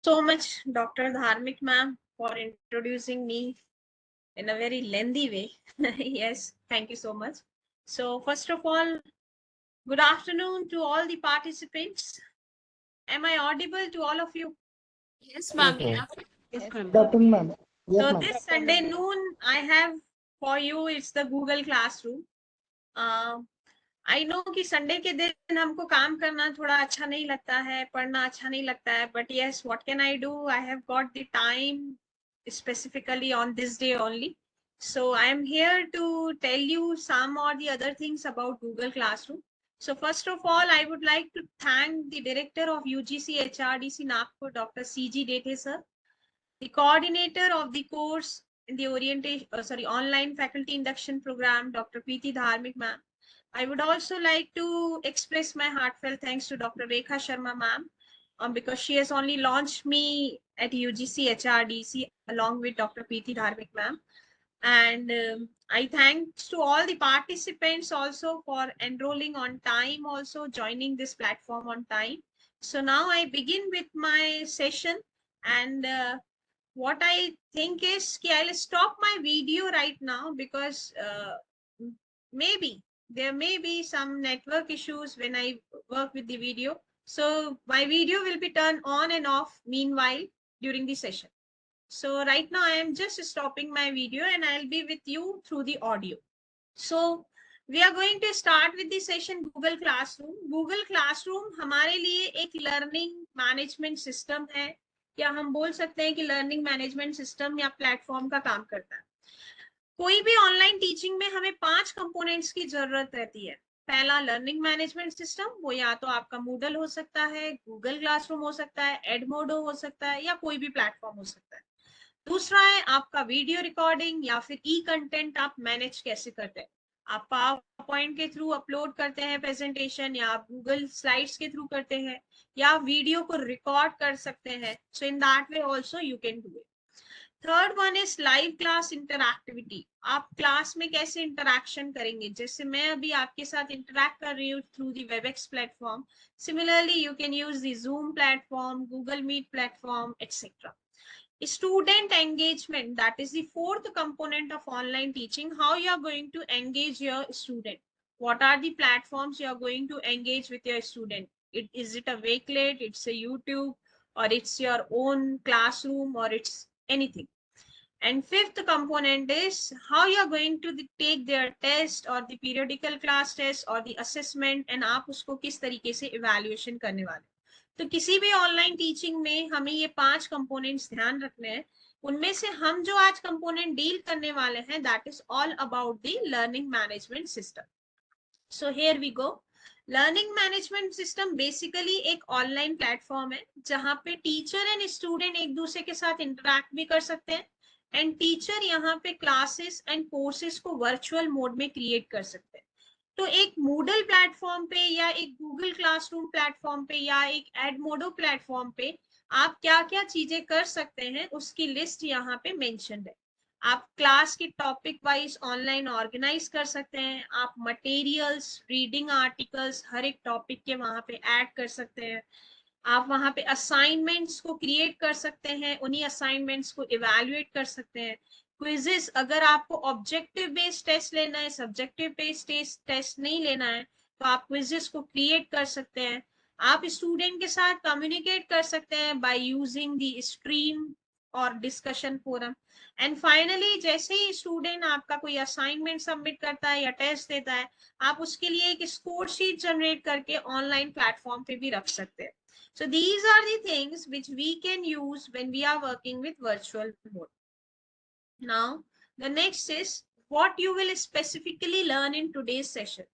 So much, Dr. Dharmik ma'am, for introducing me in a very lengthy way. Yes, thank you so much. So, first of all, good afternoon to all the participants. Am I audible to all of you? Yes, Yes, ma'am. ma'am. Yes, ma'am. Dr. Ma'am. Yes, So, ma'am. this Sunday noon, I have for you, it's the Google Classroom. I know कि Sunday के दिन हमको काम करना थोड़ा अच्छा नहीं लगता है, पढ़ना अच्छा नहीं लगता है, but yes, what can I do? I have got the time specifically on this day only. So I am here to tell you some or the other things about Google Classroom. So first of all, I would like to thank the director of UGC HRDC Nagpur, Dr. CG Dethe sir, the coordinator of the course in the orientation, online faculty induction program, Dr. Preeti Dharmik ma'am. I would also like to express my heartfelt thanks to Dr. Rekha Sharma ma'am, because she has only launched me at UGC HRDC along with Dr. Preeti Dharmik ma'am. And I thanks to all the participants also for enrolling on time, also joining this platform on time. So now I begin with my session, and what I think is I'll stop my video right now because maybe there may be some network issues when I work with the video. So my video will be turned on and off meanwhile during the session. So right now I am just stopping my video and I'll be with you through the audio. So we are going to start with the session Google Classroom. Google Classroom हमारे लिए एक learning management system है, या हम बोल सकते हैं कि learning management system या platform का काम करता है. कोई भी ऑनलाइन टीचिंग में हमें 5 कंपोनेंट्स की जरूरत रहती है. पहला लर्निंग मैनेजमेंट सिस्टम, वो या तो आपका मूडल हो सकता है, गूगल क्लासरूम हो सकता है, एडमोडो हो सकता है, या कोई भी प्लेटफॉर्म हो सकता है. दूसरा है आपका वीडियो रिकॉर्डिंग या फिर ई कंटेंट आप मैनेज कैसे करते हैं. आप पावर पॉइंट के थ्रू अपलोड करते हैं प्रेजेंटेशन, या आप गूगल स्लाइड्स के थ्रू करते हैं, या वीडियो को रिकॉर्ड कर सकते हैं. So in that way also you can do it. Third one is live class interactivity. आप क्लास में कैसे इंटरैक्शन करेंगे, जैसे मैं अभी आपके साथ इंटरैक्ट कर रही हूँ through the Webex platform. Similarly you can use the Zoom platform, Google Meet platform, etc. Student engagement, that is the fourth component of online teaching. How you are going to engage your student, what are the platforms you are going to engage with your student. Is it a Wakelet, it's a YouTube, or it's your own classroom, or it's anything. And fifth component is how you are going to take their test or the periodical class test or the assessment, and आप उसको किस तरीके से evaluation करने वाले. तो किसी भी ऑनलाइन टीचिंग में हमें ये 5 कंपोनेंट्स ध्यान रखने हैं. उनमें से हम जो आज कंपोनेंट डील करने वाले हैं, that is all about the learning management system. So here we go. Learning management system basically एक ऑनलाइन प्लेटफॉर्म है जहां पे टीचर एंड स्टूडेंट एक दूसरे के साथ इंटरैक्ट भी कर सकते हैं, एंड टीचर यहाँ पे क्लासेस एंड कोर्सेज को वर्चुअल मोड में क्रिएट कर सकते हैं. तो एक मूडल प्लेटफॉर्म पे या एक गूगल क्लासरूम प्लेटफॉर्म पे या एक एडमोडो प्लेटफॉर्म पे आप क्या क्या चीजें कर सकते हैं, उसकी लिस्ट यहाँ पे मेंशन्ड है. आप क्लास की टॉपिक वाइज ऑनलाइन ऑर्गेनाइज कर सकते हैं. आप मटेरियल्स, रीडिंग आर्टिकल्स हर एक टॉपिक के वहां पे ऐड कर सकते हैं. आप वहां पे असाइनमेंट्स को क्रिएट कर सकते हैं, उन्हीं असाइनमेंट्स को इवैल्यूएट कर सकते हैं. क्विजेस, अगर आपको ऑब्जेक्टिव बेस्ड टेस्ट लेना है, सब्जेक्टिव बेस्ड टेस्ट नहीं लेना है, तो आप क्विजेस को क्रिएट कर सकते हैं. आप स्टूडेंट के साथ कम्युनिकेट कर सकते हैं बाय यूजिंग द स्ट्रीम और डिस्कशन फोरम. एंड फाइनली जैसे ही स्टूडेंट आपका कोई असाइनमेंट सबमिट करता है या टेस्ट देता है, आप उसके लिए एक स्कोर शीट जनरेट करके ऑनलाइन प्लेटफॉर्म पे भी रख सकते हैं. So these are the things which we can use when we are working with virtual mode. Now, the next is what you will specifically learn in today's session.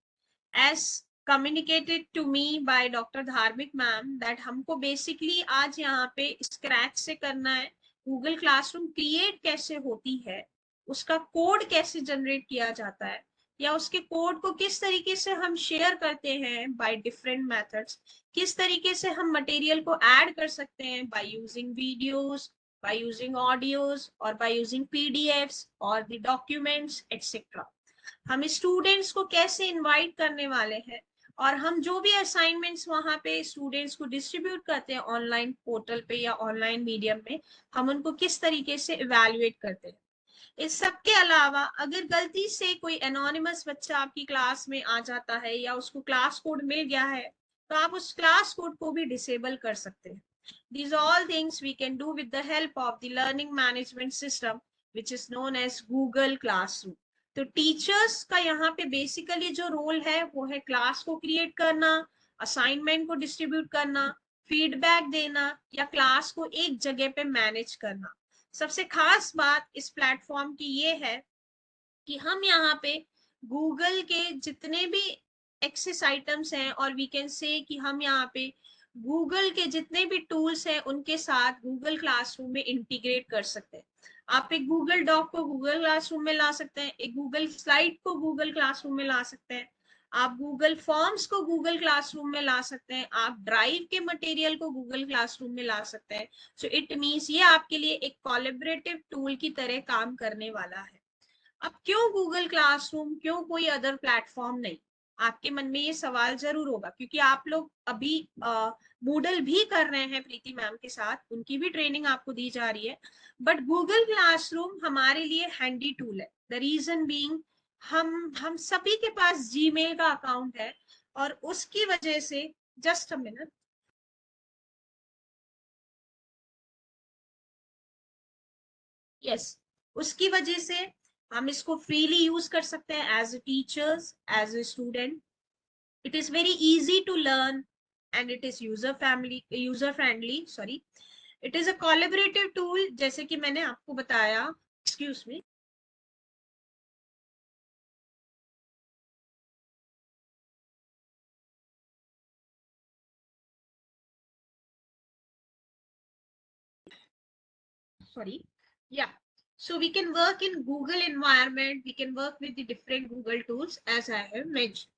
As communicated to me by Dr. Dharmik ma'am, that हमको basically आज यहाँ पे scratch से करना है. Google Classroom create कैसे होती है, उसका कोड कैसे जनरेट किया जाता है, या उसके कोड को किस तरीके से हम शेयर करते हैं बाय डिफरेंट मेथड्स, किस तरीके से हम मटेरियल को ऐड कर सकते हैं by using videos, by using audios, or by using PDFs or the documents, etc. हम स्टूडेंट्स को कैसे इनवाइट करने वाले हैं, और हम जो भी असाइनमेंट्स वहां पे स्टूडेंट्स को डिस्ट्रीब्यूट करते हैं ऑनलाइन पोर्टल पे या ऑनलाइन मीडियम में, हम उनको किस तरीके से इवेल्युएट करते हैं। इस सब के अलावा अगर गलती से कोई एनोनिमस बच्चा आपकी क्लास में आ जाता है या उसको क्लास कोड मिल गया है, तो आप उस क्लास कोड को भी डिसेबल कर सकते हैं। These all things we can do with the help of the learning management system, which is known as Google Classroom. तो टीचर्स का यहाँ पे बेसिकली जो रोल है वो है क्लास को क्रिएट करना, असाइनमेंट को डिस्ट्रीब्यूट करना, फीडबैक देना या क्लास को एक जगह पे मैनेज करना। सबसे खास बात इस प्लेटफॉर्म की ये है कि हम यहाँ पे गूगल के जितने भी एक्सेस आइटम्स हैं, और वी कैन से कि हम यहाँ पे गूगल के जितने भी टूल्स हैं उनके साथ गूगल क्लासरूम में इंटीग्रेट कर सकते हैं। आप एक गूगल डॉक को गूगल क्लासरूम में ला सकते हैं, एक गूगल स्लाइड को गूगल क्लासरूम में ला सकते हैं, आप गूगल फॉर्म्स को गूगल क्लासरूम में ला सकते हैं, आप ड्राइव के मटेरियल को गूगल क्लासरूम में ला सकते हैं। सो इट मीन्स ये आपके लिए एक कोलैबोरेटिव टूल की तरह काम करने वाला है। अब क्यों गूगल क्लासरूम, क्यों कोई अदर प्लेटफॉर्म नहीं? आपके मन में ये सवाल जरूर होगा, क्योंकि आप लोग अभी मूडल भी कर रहे हैं प्रीति मैम के साथ, उनकी भी ट्रेनिंग आपको दी जा रही है। बट गूगल क्लासरूम हमारे लिए हैंडी टूल है। द रीजन बीइंग हम सभी के पास जीमेल का अकाउंट है, और उसकी वजह से, जस्ट अ मिनट, यस, उसकी वजह से हम इसको फ्रीली यूज कर सकते हैं as a teachers, as a student. It is very easy to learn and it is user friendly, sorry. It is a collaborative tool, जैसे कि मैंने आपको बताया। Excuse me. Sorry. Yeah. So we can work in Google environment. We can work with the different Google tools as I have mentioned.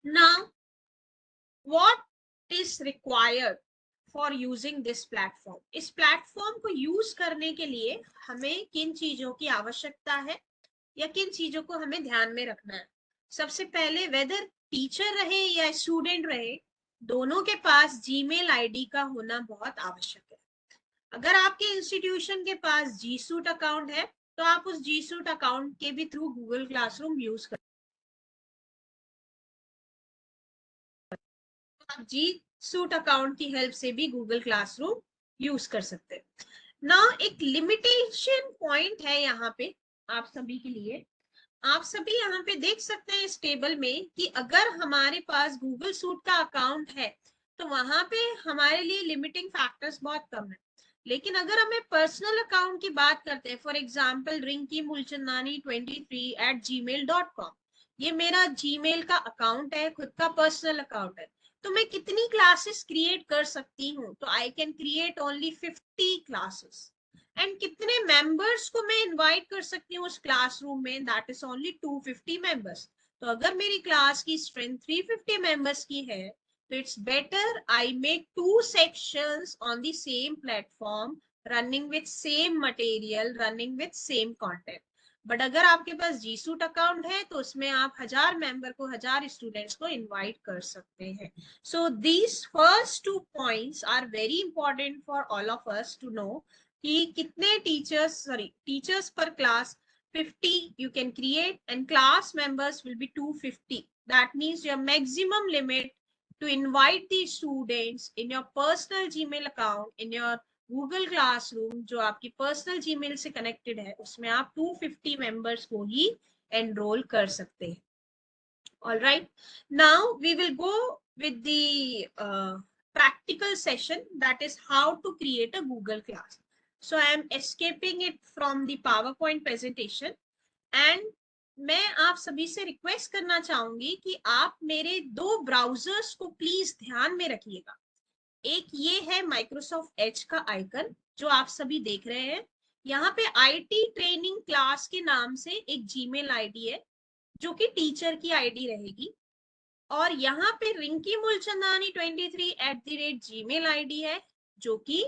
Now, what is required for using this platform? इस platform को use करने के लिए हमें किन चीजों की आवश्यकता है या किन चीजों को हमें ध्यान में रखना है? सबसे पहले, वेदर टीचर रहे या स्टूडेंट रहे, दोनों के पास जीमेल आईडी का होना बहुत आवश्यक है। अगर आपके इंस्टीट्यूशन के पास जी सूट अकाउंट है, तो आप उस जी सूट अकाउंट के भी थ्रू गूगल क्लासरूम यूज कर, आप जी सूट अकाउंट की हेल्प से भी गूगल क्लासरूम यूज कर सकते हैं ना। एक लिमिटेशन पॉइंट है यहाँ पे आप सभी के लिए। आप सभी यहाँ पे देख सकते हैं इस टेबल में कि अगर हमारे पास गूगल सूट का अकाउंट है, तो वहां पे हमारे लिए लिमिटिंग फैक्टर्स बहुत कम है। लेकिन अगर हमें पर्सनल अकाउंट की बात करते हैं, for example Rinki Moolchandani 23@gmail.com, ये मेरा जीमेल का अकाउंट है, खुद का पर्सनल अकाउंट है। तो मैं कितनी क्लासेस क्रिएट कर सकती हूँ? तो I can create only 50 classes. And कितने मेंबर्स को मैं इनवाइट कर सकती हूँ उस क्लासरूम में? That is only 250 members. तो अगर मेरी क्लास की स्ट्रेंथ 350 मेंबर्स की है, तो it's better I make 2 sections on the same platform, running with same material, running with same content. But अगर आपके पास जी सूट अकाउंट है, तो उसमें आप 1000 मेंबर को, 1000 स्टूडेंट्स को इनवाइट कर सकते हैं। So these first 2 points are very important for all of us to know कि कितने teachers per class 50 you can create, and class members will be 250. That means your maximum limit to invite the students in your personal Gmail account, in your Google Classroom जो आपकी personal Gmail से connected है, उसमें आप 250 members को ही enroll कर सकते हैं। All right, now we will go with the practical session, that is how to create a Google class. So I am escaping it from the PowerPoint presentation, and मैं आप सभी से रिक्वेस्ट करना चाहूंगी कि आप मेरे 2 ब्राउजर्स को प्लीज ध्यान में रखिएगा। एक ये है माइक्रोसॉफ्ट एज का आइकन जो आप सभी देख रहे हैं। यहाँ पे आईटी ट्रेनिंग क्लास के नाम से एक जीमेल आईडी है जो कि टीचर की आईडी रहेगी, और यहाँ पे रिंकी मूलचंदानी 23@gmail आईडी है जो कि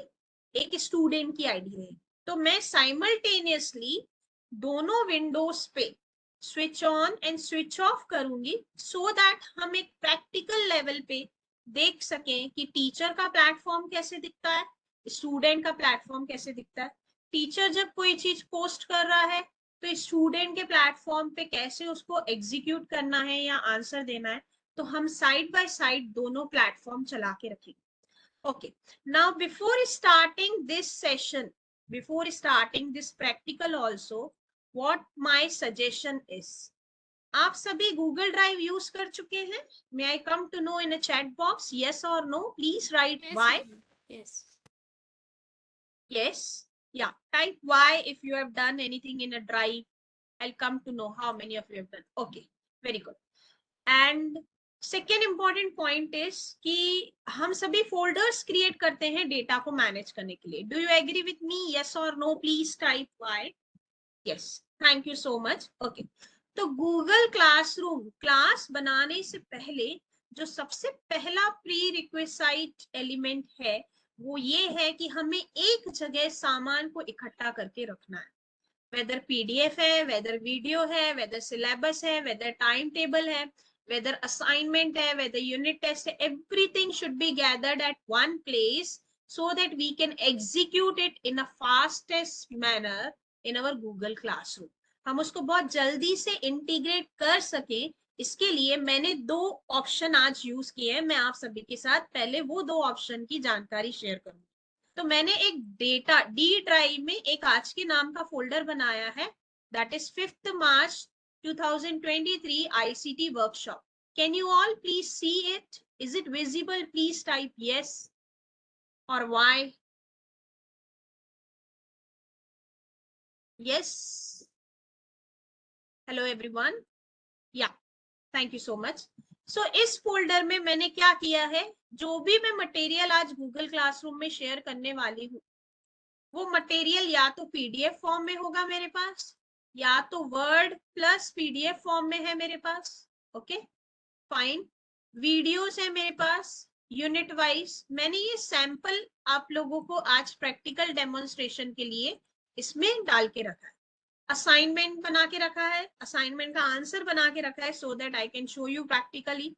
एक स्टूडेंट की आईडी है। तो मैं साइमल्टेनियसली दोनों विंडोज पे switch on and switch off करूंगी, सो दैट हम एक प्रैक्टिकल लेवल पे देख सकें कि टीचर का प्लेटफॉर्म कैसे दिखता है, स्टूडेंट का प्लेटफॉर्म कैसे दिखता है। टीचर जब कोई चीज पोस्ट कर रहा है तो स्टूडेंट के प्लेटफॉर्म पे कैसे उसको एग्जीक्यूट करना है या आंसर देना है, तो हम साइड बाय साइड दोनों प्लेटफॉर्म चला के रखेंगे। Okay, now before starting this session, before starting this practical also, what my suggestion is, आप सभी Google Drive use कर चुके हैं? May I come to know in a chat box, yes or no? Please write Yes, Y. yes. Yes. Yeah, type Y if you have done anything in a Drive. I'll come to know how many of you have done. Okay, very good. And second important point is कि हम सभी folders create करते हैं data को manage करने के लिए। Do you agree with me, yes और no? Please type Y. Yes, thank you so much. Okay, तो गूगल क्लासरूम क्लास बनाने से पहले जो सबसे पहला प्री रिक्वेसाइट एलिमेंट है वो ये है कि हमें एक जगह सामान को इकट्ठा करके रखना है। वेदर पीडीएफ है, वेदर वीडियो है, वेदर सिलेबस है, वेदर टाइम टेबल है, whether assignment hai, whether unit test hai, everything should be gathered at one place so that we can execute it in a fastest manner in our Google Classroom. हम उसको बहुत जल्दी से integrate कर सके, इसके लिए मैंने दो ऑप्शन आज यूज किए हैं। मैं आप सभी के साथ पहले वो दो ऑप्शन की जानकारी शेयर करूंगी। तो मैंने एक डेटा डी ड्राइव में एक आज के नाम का फोल्डर बनाया है, that is 5 March 2023 ICT workshop. Can you all please see it? Is it visible? Please type yes or Y. Yes. Hello everyone. Yeah, thank you so much. So इस folder में मैंने क्या किया है, जो भी मैं मटेरियल आज गूगल क्लासरूम में शेयर करने वाली हूँ वो मटेरियल या तो पीडीएफ फॉर्म में होगा मेरे पास, या तो वर्ड प्लस पीडीएफ फॉर्म में है मेरे पास। Okay, fine. वीडियोस है मेरे पास यूनिट वाइज। मैंने ये सैंपल आप लोगों को आज प्रैक्टिकल डेमोन्स्ट्रेशन के लिए इसमें डाल के रखा है। असाइनमेंट बना के रखा है, असाइनमेंट का आंसर बना के रखा है so that I can show you practically.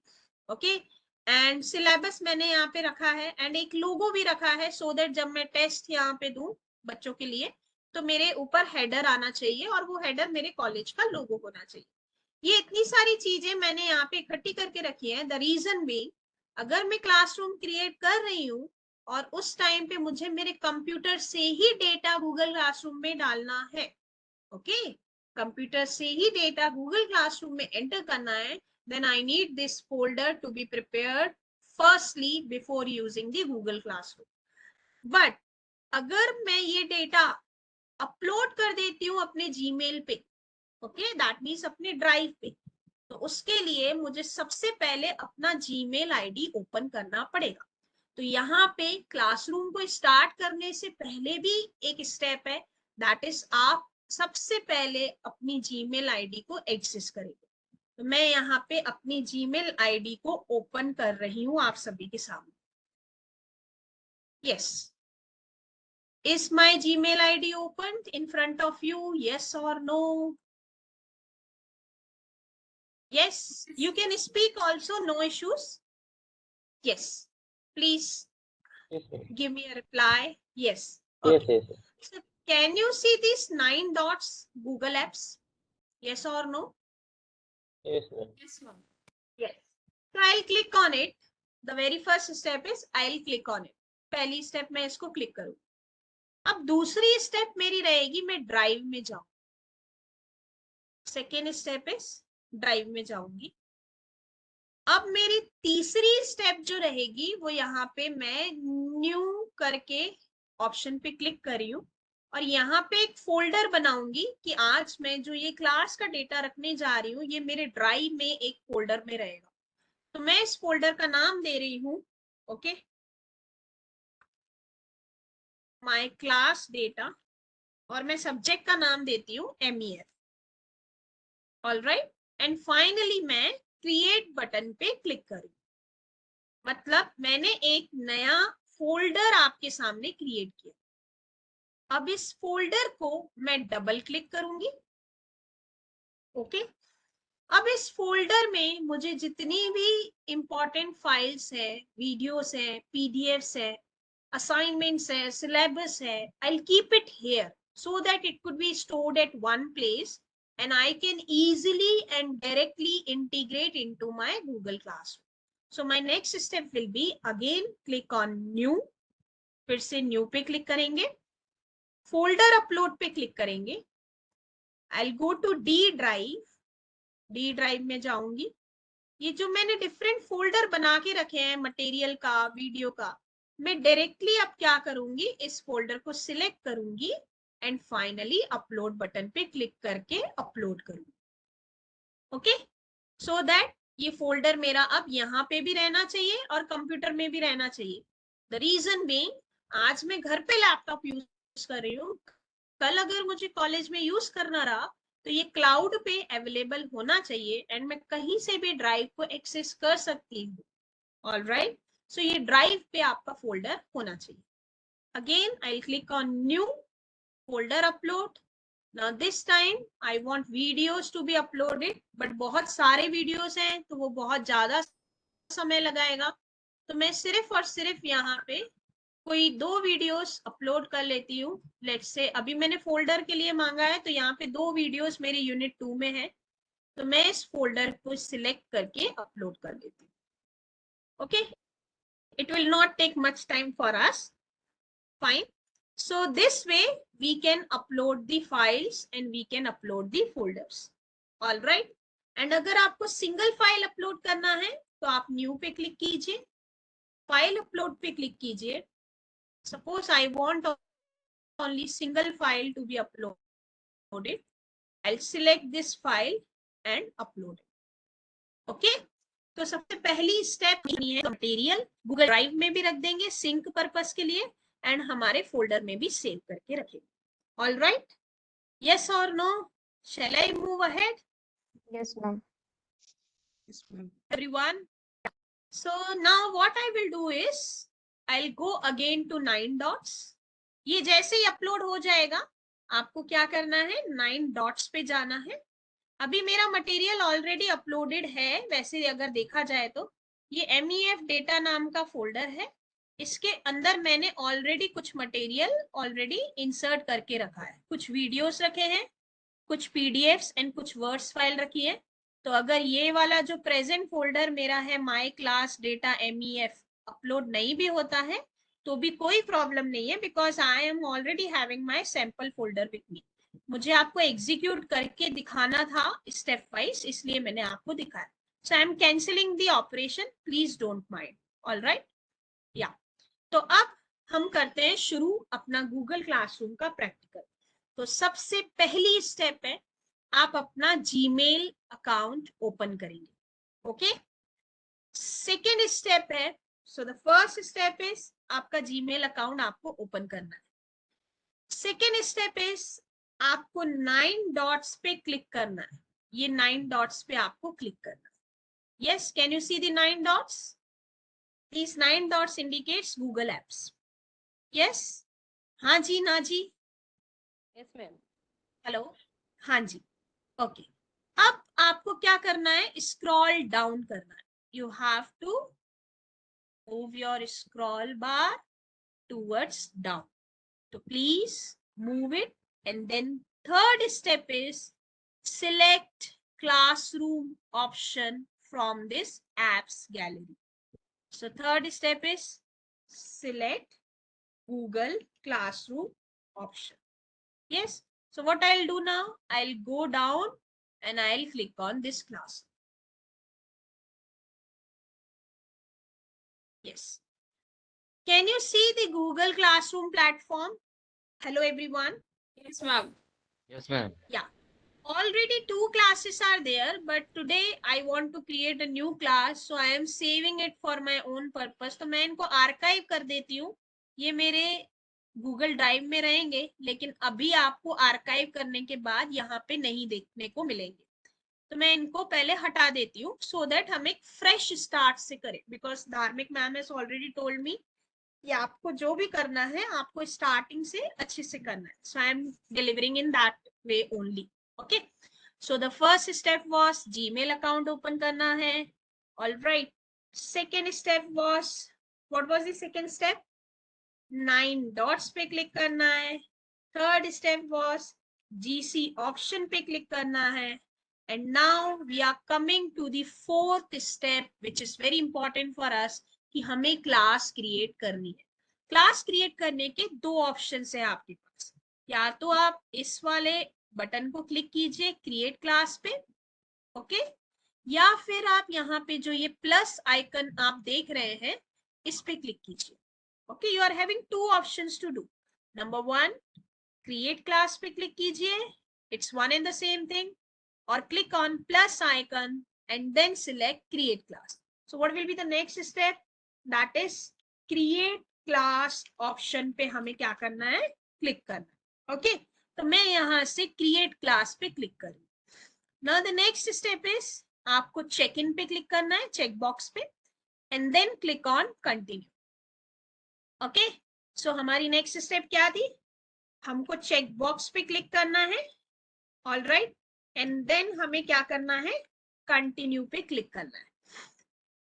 Okay, and syllabus मैंने यहाँ पे रखा है एंड एक लोगो भी रखा है सो दैट जब मैं टेस्ट यहाँ पे दूं बच्चों के लिए तो मेरे ऊपर हेडर आना चाहिए और वो हेडर मेरे कॉलेज का लोगो होना चाहिए। ये इतनी सारी चीजें मैंने यहाँ पे इकट्ठी करके रखी है। द रीजन भी, अगर मैं क्लासरूम क्रिएट कर रही हूँ और उस टाइम पे मुझे मेरे कंप्यूटर से ही डेटा गूगल क्लासरूम में डालना है, ओके, कंप्यूटर से ही डेटा गूगल क्लासरूम में एंटर करना है, then I need this folder to be prepared firstly before using the Google Classroom. But अगर मैं ये डेटा अपलोड कर देती हूँ अपने जीमेल पे, ओके, दैट मीन्स अपने ड्राइव पे, तो उसके लिए मुझे सबसे पहले अपना जीमेल आईडी ओपन करना पड़ेगा। तो यहाँ पे क्लासरूम को स्टार्ट करने से पहले भी एक स्टेप है, दैट इज आप सबसे पहले अपनी जीमेल आईडी को एक्सेस करेंगे। तो मैं यहाँ पे अपनी जीमेल आईडी को ओपन कर रही हूँ आप सभी के सामने। Yes, is my Gmail ID open in front of you, yes और no? Yes, you can speak also, no issues. Yes, please Yes, sir. give me a reply. Yes. Yes, Okay. yes. So can you see these 9 dots Google Apps? Yes or no? Yes, ma'am. Yes, ma'am. Yes. So I'll click on it. The very first step is I'll click on it. पहली step मैं इसको click करूँ। अब दूसरी step मेरी रहेगी मैं drive में जाऊं। सेकेंड स्टेप इज ड्राइव में जाऊंगी। अब मेरी तीसरी स्टेप जो रहेगी वो यहाँ पे मैं न्यू करके ऑप्शन पे क्लिक कर रही हूँ और यहाँ पे एक फोल्डर बनाऊंगी कि आज मैं जो ये क्लास का डेटा रखने जा रही हूँ ये मेरे ड्राइव में एक फोल्डर में रहेगा। तो मैं इस फोल्डर का नाम दे रही हूँ, ओके, माय क्लास डेटा, और मैं सब्जेक्ट का नाम देती हूँ MEF। ऑलराइट, एंड फाइनली मैं क्रिएट बटन पे क्लिक करूँ। मतलब मैंने एक नया फोल्डर आपके सामने क्रिएट किया। अब इस फोल्डर को मैं डबल क्लिक करूंगी ओके। अब इस फोल्डर में मुझे जितनी भी इंपॉर्टेंट फाइल्स है, वीडियोस है, पीडीएफ्स है, assignments है, syllabus है, I'll keep it here so that it could be stored at one place and I can easily and directly integrate into my Google Classroom. So my next step will be again click on new, फिर से new पे click करेंगे, folder upload पे click करेंगे, I'll go to D drive में जाऊंगी। ये जो मैंने डिफरेंट फोल्डर बना के रखे हैं मटेरियल का, वीडियो का, मैं डायरेक्टली अब क्या करूंगी, इस फोल्डर को सिलेक्ट करूंगी एंड फाइनली अपलोड बटन पे क्लिक करके अपलोड करूंगी। ओके, सो दैट ये फोल्डर मेरा अब यहाँ पे भी रहना चाहिए और कंप्यूटर में भी रहना चाहिए। द रीजन बीइंग, आज मैं घर पे लैपटॉप यूज कर रही हूँ, कल अगर मुझे कॉलेज में यूज करना रहा तो ये क्लाउड पे अवेलेबल होना चाहिए एंड मैं कहीं से भी ड्राइव को एक्सेस कर सकती हूँ। ऑलराइट, सो ये ड्राइव पे आपका फोल्डर होना चाहिए। Again I click on new, folder upload. Now this time I want videos to be uploaded, but बहुत सारे videos हैं तो वो बहुत ज्यादा समय लगाएगा, तो मैं सिर्फ और सिर्फ यहाँ पे कोई 2 वीडियोस अपलोड कर लेती हूँ। लेट्स से अभी मैंने फोल्डर के लिए मांगा है तो यहाँ पे 2 वीडियोस मेरे यूनिट 2 में है, तो मैं इस फोल्डर को सिलेक्ट करके अपलोड कर लेती हूँ। Okay, it will not take much time for us, fine. So this way we can upload the files and we can upload the folders. All right. And अगर आपको सिंगल फाइल अपलोड करना है तो आप new पे click कीजिए, file upload पे click कीजिए। Suppose I want only single file to be uploaded. I'll select this file and upload it. Okay. तो सबसे पहली स्टेप ये है, मटेरियल गूगल ड्राइव में भी रख देंगे सिंक पर्पस के लिए एंड हमारे फोल्डर में भी सेव करके रखेंगे। All right, yes or no? Shall I move ahead? Yes, ma'am. Yes, ma'am. Everyone, so now what I will do is I'll go again to 9 dots. ये जैसे ही upload हो जाएगा आपको क्या करना है, 9 डॉट्स पे जाना है। अभी मेरा मटेरियल ऑलरेडी अपलोडेड है, वैसे अगर देखा जाए तो ये MEF डेटा नाम का फोल्डर है, इसके अंदर मैंने ऑलरेडी कुछ मटेरियल ऑलरेडी इंसर्ट करके रखा है, कुछ वीडियोस रखे हैं, कुछ पीडीएफ्स एंड कुछ वर्ड्स फाइल रखी है। तो अगर ये वाला जो प्रेजेंट फोल्डर मेरा है my class data MEF upload नहीं भी होता है तो भी कोई प्रॉब्लम नहीं है, because I am already having my sample folder with me. मुझे आपको एग्जीक्यूट करके दिखाना था स्टेप वाइज, इसलिए मैंने आपको दिखाया। So I am cancelling the operation, please don't mind. All right, या तो अब हम करते हैं शुरू अपना गूगल क्लासरूम का प्रैक्टिकल। तो सबसे पहली स्टेप है आप अपना जीमेल अकाउंट ओपन करेंगे। ओके, सेकेंड स्टेप है, so the first step is आपका जीमेल अकाउंट आपको ओपन करना है। सेकेंड स्टेप इज आपको 9 डॉट्स पे क्लिक करना है, ये 9 डॉट्स पे आपको क्लिक करना है। Yes, can you see the 9 dots? These 9 dots indicates Google Apps. Yes? हाँ जी, ना जी? Yes, ma'am. हेलो, हाँ जी, ओके। अब आपको क्या करना है, स्क्रॉल डाउन करना है। You have to move your scroll bar towards down, तो please move it. And then third step is select classroom option from this apps gallery. So third step is select Google Classroom option. Yes. So what I'll do now, I'll go down and I'll click on this class. Yes. Can you see the Google Classroom platform? Hello, everyone. Yes, ma'am. Yes, ma'am. Yeah. Already 2 classes are there, but today I want to create a new class, so I am saving it for my own purpose. तो मैं इनको archive कर देती हूँ, ये मेरे Google drive में रहेंगे, लेकिन अभी आपको आर्काइव करने के बाद यहाँ पे नहीं देखने को मिलेंगे, तो मैं इनको पहले हटा देती हूँ सो दैट हम एक फ्रेश स्टार्ट से करें, बिकॉज धार्मिक ma'am has already told me कि आपको जो भी करना है आपको स्टार्टिंग से अच्छे से करना है। So I am delivering in that way only. Okay, So the first step was Gmail account open करना है. All right. Second step was, what was the second step? 9 dots पे click करना है. Third step was GC option पे click करना है. And now we are coming to the fourth step, which is very important for us, कि हमें class create करनी है. क्लास क्रिएट करने के दो ऑप्शन है आपके पास. या तो आप इस वाले बटन को क्लिक कीजिए क्रिएट क्लास पे, ओके, या फिर आप यहाँ पे जो ये प्लस आइकन आप देख रहे हैं इस पे क्लिक कीजिए. Okay, you are having two options to do. Number one, create class पे क्लिक कीजिए, it's one and the same thing, or click on plus icon and then select create class. So what will be the next step? That is create class option पे हमें क्या करना है, click करना है. Okay, तो मैं यहाँ से create class पे क्लिक करूँ. Now the next step is आपको check in पे क्लिक करना है, check box पे, and then click on continue. Okay, so हमारी next step क्या थी? हमको check box पे क्लिक करना है. All right. एंड देन हमें क्या करना है, कंटिन्यू पे क्लिक करना है.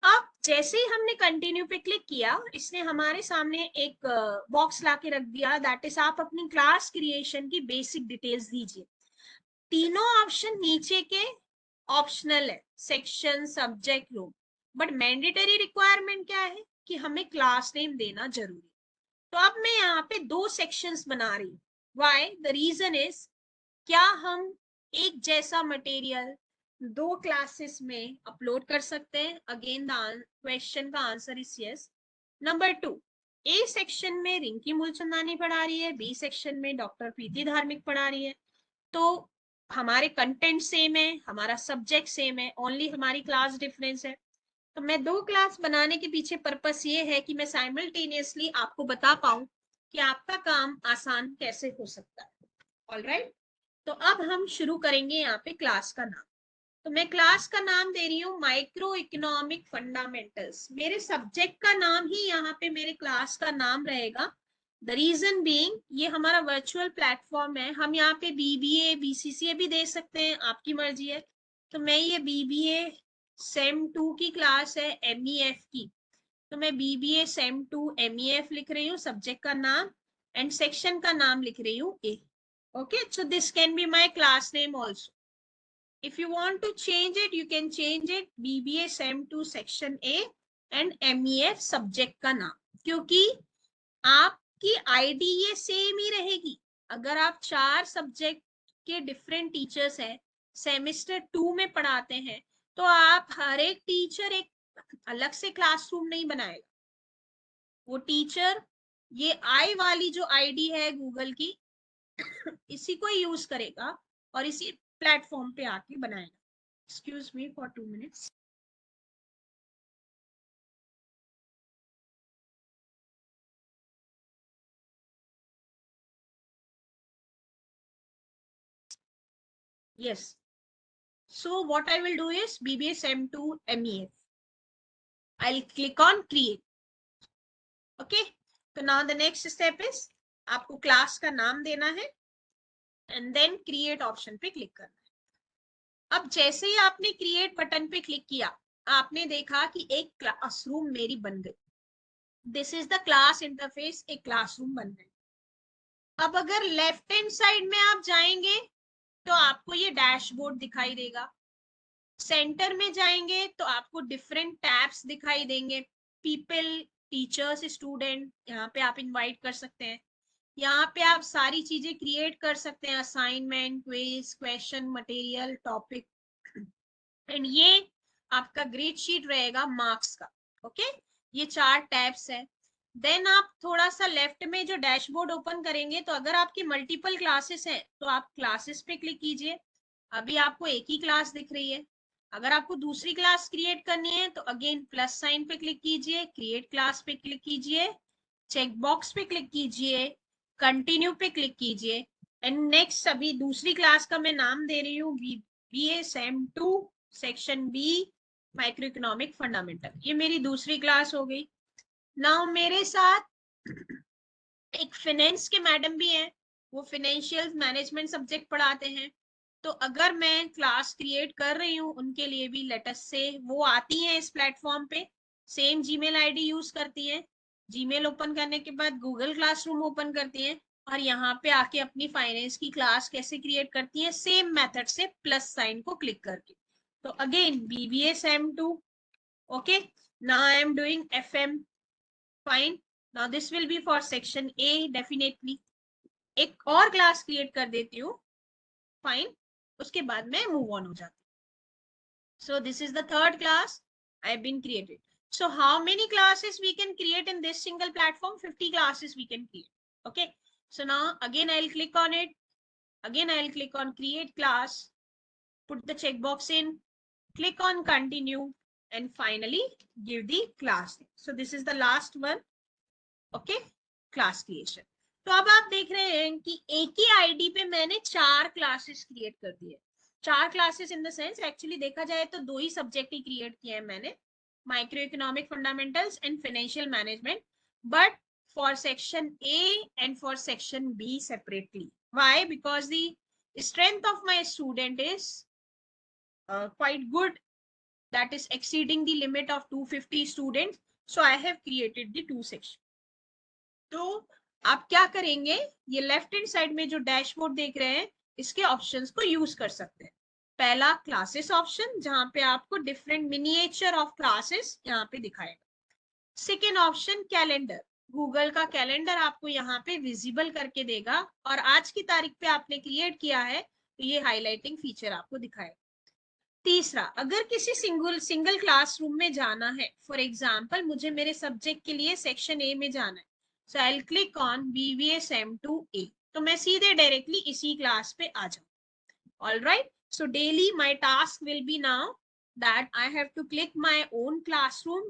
अब जैसे ही हमने कंटिन्यू पे क्लिक किया, इसने हमारे सामने एक बॉक्स लाके रख दिया, दैट इज आप अपनी क्लास क्रिएशन की बेसिक डिटेल्स दीजिए. तीनों ऑप्शन नीचे के ऑप्शनल है, section, subject, room, but mandatory requirement क्या है कि हमें क्लास नेम देना जरूरी. तो अब मैं यहाँ पे दो सेक्शंस बना रही हूँ. व्हाई? द रीजन इज, क्या हम एक जैसा मटेरियल दो क्लासेस में अपलोड कर सकते हैं? अगेन द क्वेश्चन का answer is yes. Number two, A section में रिंकी मूलचंदानी पढ़ा रही है, बी सेक्शन में डॉक्टर प्रीति धार्मिक पढ़ा रही है. तो हमारे कंटेंट सेम है, हमारा सब्जेक्ट सेम है, ओनली हमारी क्लास डिफरेंस है. तो मैं दो क्लास बनाने के पीछे पर्पस ये है कि मैं साइमल्टेनियसली आपको बता पाऊं कि आपका काम आसान कैसे हो सकता है. ऑलराइट, तो अब हम शुरू करेंगे यहाँ पे क्लास का नाम. तो मैं क्लास का नाम दे रही हूँ माइक्रो इकोनॉमिक फंडामेंटल्स. मेरे सब्जेक्ट का नाम ही यहाँ पे मेरे क्लास का नाम रहेगा. द रीजन बीइंग, ये हमारा वर्चुअल प्लेटफॉर्म है, हम यहाँ पे बीबीए बीसीसीए भी दे सकते हैं, आपकी मर्जी है. तो मैं ये बीबीए सेम 2 की क्लास है, एमईएफ की, तो मैं बीबीए सेम 2 एमईएफ लिख रही हूँ सब्जेक्ट का नाम, एंड सेक्शन का नाम लिख रही हूँ ए. Okay, so this can be my class name also. If you want to change it, you can change it BBA SEM 2 section A and MEF subject का नाम, क्योंकि आपकी आईडी ये सेम ही रहेगी. अगर आप 4 सब्जेक्ट के डिफरेंट टीचर्स हैं, सेमेस्टर 2 में पढ़ाते हैं, तो आप हर एक टीचर एक अलग से क्लासरूम नहीं बनाएगा. वो टीचर ये आई वाली जो आईडी है गूगल की, इसी को यूज करेगा और इसी प्लेटफॉर्म पे आके बनाएगा. Excuse me for 2 minutes. Yes. So what I will do is BBA SEM 2 MEF. I'll click on create. Okay. So now the next step is आपको क्लास का नाम देना है एंड देन क्रिएट ऑप्शन पे click करना है. अब जैसे ही आपने क्रिएट बटन पे क्लिक किया, आपने देखा कि एक क्लासरूम मेरी बन गई. This is the class interface, एक क्लासरूम बन गई. अब अगर लेफ्ट हैंड साइड में आप जाएंगे तो आपको ये डैशबोर्ड दिखाई देगा. सेंटर में जाएंगे तो आपको डिफरेंट टैब्स दिखाई देंगे. पीपल, टीचर्स, स्टूडेंट, यहाँ पे आप इनवाइट कर सकते हैं. यहाँ पे आप सारी चीजें क्रिएट कर सकते हैं, assignment, quiz, question, material, topic, and ये आपका ग्रेड शीट रहेगा मार्क्स का. ओके, ये 4 टैब्स है. देन आप थोड़ा सा लेफ्ट में जो डैशबोर्ड ओपन करेंगे, तो अगर आपकी मल्टीपल क्लासेस हैं तो आप क्लासेस पे क्लिक कीजिए. अभी आपको एक ही क्लास दिख रही है. अगर आपको दूसरी क्लास क्रिएट करनी है तो अगेन प्लस साइन पे क्लिक कीजिए, क्रिएट क्लास पे क्लिक कीजिए, चेक बॉक्स पे क्लिक कीजिए, कंटिन्यू पे क्लिक कीजिए, एंड नेक्स्ट अभी दूसरी क्लास का मैं नाम दे रही हूँ BBA sem 2 section B micro economic fundamental. ये मेरी दूसरी क्लास हो गई. नाउ मेरे साथ एक फाइनेंस के मैडम भी हैं, वो फाइनेंशियल मैनेजमेंट सब्जेक्ट पढ़ाते हैं. तो अगर मैं क्लास क्रिएट कर रही हूँ उनके लिए भी लेटस से वो आती हैं इस प्लेटफॉर्म पे, सेम जीमेल आईडी यूज करती हैं, जीमेल ओपन करने के बाद गूगल क्लासरूम ओपन करती हैं और यहाँ पे आके अपनी फाइनेंस की क्लास कैसे क्रिएट करती हैं, सेम मेथड से प्लस साइन को क्लिक करके। तो again BBA SEM2, okay, now I am doing FM, fine, now this will be for section A definitely. एक और क्लास क्रिएट कर देती हूँ, फाइन, उसके बाद मैं मूव ऑन हो जाती हूँ। So this is the third class I've been created. So how many classes we can create in this single platform? 50 classes we can create. Okay. So now again I'll click on it. Again I'll click on create class. Put the checkbox in. Click on continue and finally give the class name. So this is the last one. Okay. Class creation. तो अब आप देख रहे हैं कि एक ही ID पे मैंने 4 क्लासेस क्रिएट कर दिए। 4 classes in the sense actually देखा जाए तो 2 ही सब्जेक्ट ही क्रिएट किए हैं मैंने, micro economic fundamentals and financial management, but for section A and for section B separately. Why? Because the strength of my student is quite good, that is exceeding the limit of 250 students, so I have created the 2 sections. तो आप क्या करेंगे, ये left hand side में जो dashboard देख रहे हैं इसके ऑप्शंस को यूज कर सकते हैं। पहला क्लासेस ऑप्शन, जहां पे आपको डिफरेंट मिनिएचर ऑफ क्लासेस यहाँ पे दिखाएगा। सेकेंड ऑप्शन कैलेंडर, गूगल का कैलेंडर आपको यहाँ पे विजिबल करके देगा और आज की तारीख पे आपने क्रिएट किया है तो ये हाईलाइटिंग फीचर आपको दिखाएगा। तीसरा, अगर किसी सिंगल क्लासरूम में जाना है, फॉर एग्जाम्पल मुझे मेरे सब्जेक्ट के लिए सेक्शन ए में जाना है, so I'll click on BBA SEM2A, तो मैं सीधे डायरेक्टली इसी क्लास पे आ जाऊँ। All right, so daily my task will be now that I have to click my own classroom,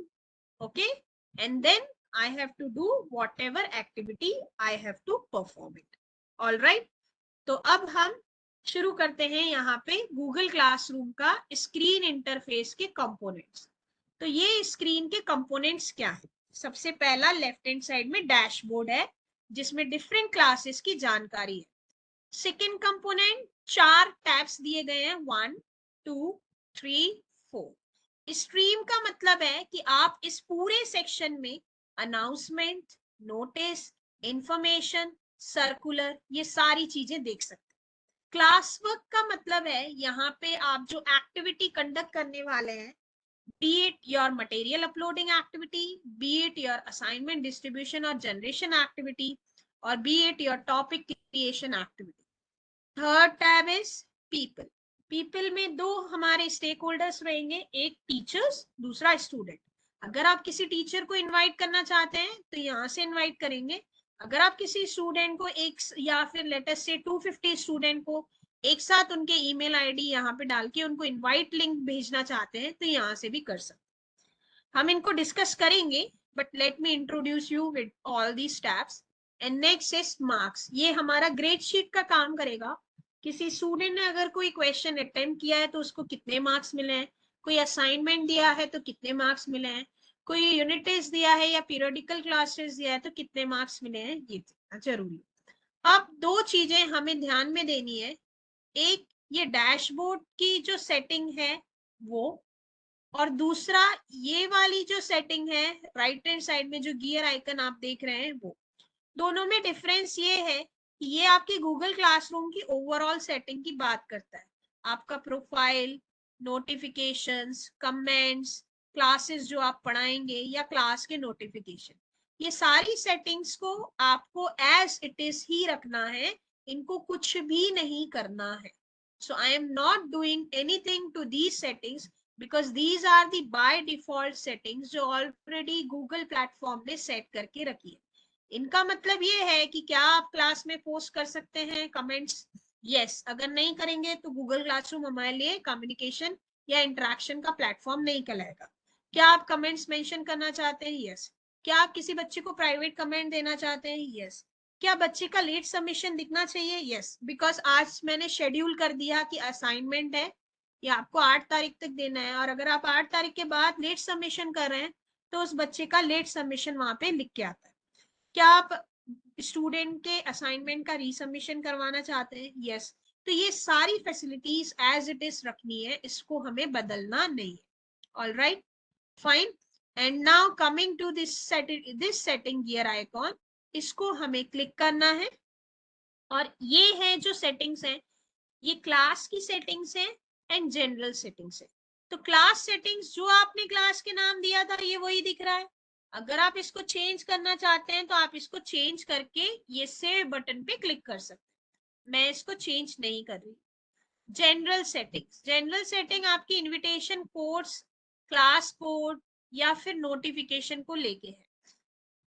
okay, and then I have to do whatever activity I have to perform it. All right, तो अब हम शुरू करते हैं यहाँ पे Google classroom का screen interface के कंपोनेंट्स। तो ये स्क्रीन के कंपोनेंट्स क्या है? सबसे पहला लेफ्ट हैंड साइड में डैशबोर्ड है जिसमें डिफरेंट क्लासेस की जानकारी है। सेकेंड कंपोनेंट, 4 टैब्स दिए गए हैं, 1 2 3 4। स्ट्रीम का मतलब है कि आप इस पूरे सेक्शन में अनाउंसमेंट, नोटिस, इंफॉर्मेशन, सर्कुलर, ये सारी चीजें देख सकते हैं। क्लास वर्क का मतलब है यहाँ पे आप जो एक्टिविटी कंडक्ट करने वाले हैं, be it your material uploading activity, be it your assignment distribution or generation activity, or be it your topic creation activity. Third tab is people. People में 2 हमारे स्टेक होल्डर्स रहेंगे, एक टीचर्स, दूसरा student. अगर आप किसी टीचर को invite करना चाहते हैं तो यहाँ से इनवाइट करेंगे। अगर आप किसी स्टूडेंट को एक या फिर लेटेस्ट से 250 स्टूडेंट को एक साथ उनके ईमेल आईडी यहाँ पे डाल के उनको इनवाइट लिंक भेजना चाहते हैं तो यहाँ से भी कर सकते हैं। हम इनको डिस्कस करेंगे, but let me introduce you with all these tabs. And next is marks, ये हमारा ग्रेड शीट का काम करेगा। किसी स्टूडेंट ने अगर कोई क्वेश्चन अटेम्प्ट किया है तो उसको कितने मार्क्स मिले हैं, कोई असाइनमेंट दिया है तो कितने मार्क्स मिले हैं, कोई यूनिट टेस्ट दिया है या पीरियोडिकल क्लासेस दिया है तो कितने मार्क्स मिले हैं, ये जरूरी। अब 2 चीजें हमें ध्यान में देनी है, एक ये डैशबोर्ड की जो सेटिंग है वो, और दूसरा ये वाली जो सेटिंग है राइट हैंड साइड में जो गियर आइकन आप देख रहे हैं वो। दोनों में डिफरेंस ये है कि ये आपकी गूगल क्लासरूम की ओवरऑल सेटिंग की बात करता है। आपका प्रोफाइल, नोटिफिकेशंस, कमेंट्स, क्लासेस जो आप पढ़ाएंगे या क्लास के नोटिफिकेशन, ये सारी सेटिंग्स को आपको एज इट इज ही रखना है, इनको कुछ भी नहीं करना है। So I am not doing anything to these settings because these are the by default settings जो already Google प्लेटफॉर्म ने सेट करके रखी है। इनका मतलब ये है कि क्या आप क्लास में पोस्ट कर सकते हैं कमेंट्स? यस। अगर नहीं करेंगे तो गूगल क्लासरूम हमारे लिए कम्युनिकेशन या इंटरेक्शन का प्लेटफॉर्म नहीं कहलाएगा। क्या आप कमेंट्स मेंशन करना चाहते हैं? यस। क्या आप किसी बच्चे को प्राइवेट कमेंट देना चाहते हैं? यस। क्या बच्चे का लेट सबमिशन दिखना चाहिए? यस, बिकॉज आज मैंने शेड्यूल कर दिया कि असाइनमेंट है ये आपको 8 तारीख तक देना है, और अगर आप 8 तारीख के बाद लेट सबमिशन कर रहे हैं तो उस बच्चे का लेट सबमिशन वहां पे लिख के आता है। क्या आप स्टूडेंट के असाइनमेंट का रीसबमिशन करवाना चाहते हैं? यस। तो ये सारी फैसिलिटीज एज इट इज रखनी है, इसको हमें बदलना नहीं है. All right, fine. And now coming to this setting gear icon, इसको हमें क्लिक करना है. और ये है जो सेटिंग्स है, ये क्लास की सेटिंग्स है एंड जनरल सेटिंग्स है. तो क्लास सेटिंग्स जो आपने क्लास के नाम दिया था ये वही दिख रहा है. अगर आप इसको चेंज करना चाहते हैं तो आप इसको चेंज करके ये सेव बटन पे क्लिक कर सकते हैं. मैं इसको चेंज नहीं कर रही. जनरल सेटिंग्स, जनरल सेटिंग आपकी इनविटेशन कोड्स, क्लास कोड या फिर नोटिफिकेशन को लेके है.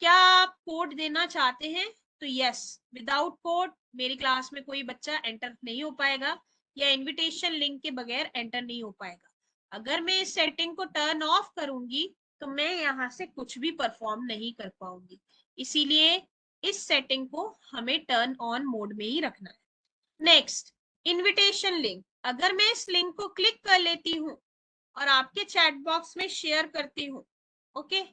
क्या आप कोड देना चाहते हैं तो यस, विदाउट कोड मेरी क्लास में कोई बच्चा एंटर नहीं हो पाएगा या इनविटेशन लिंक के बगैर एंटर नहीं हो पाएगा. अगर मैं इस सेटिंग को टर्न ऑफ करूंगी तो मैं यहाँ से कुछ भी परफॉर्म नहीं कर पाऊंगी. इसीलिए इस सेटिंग को हमें टर्न ऑन मोड में ही रखना है. Next, invitation link. अगर मैं इस लिंक को क्लिक कर लेती हूँ और आपके चैट बॉक्स में शेयर करती हूँ, ओके,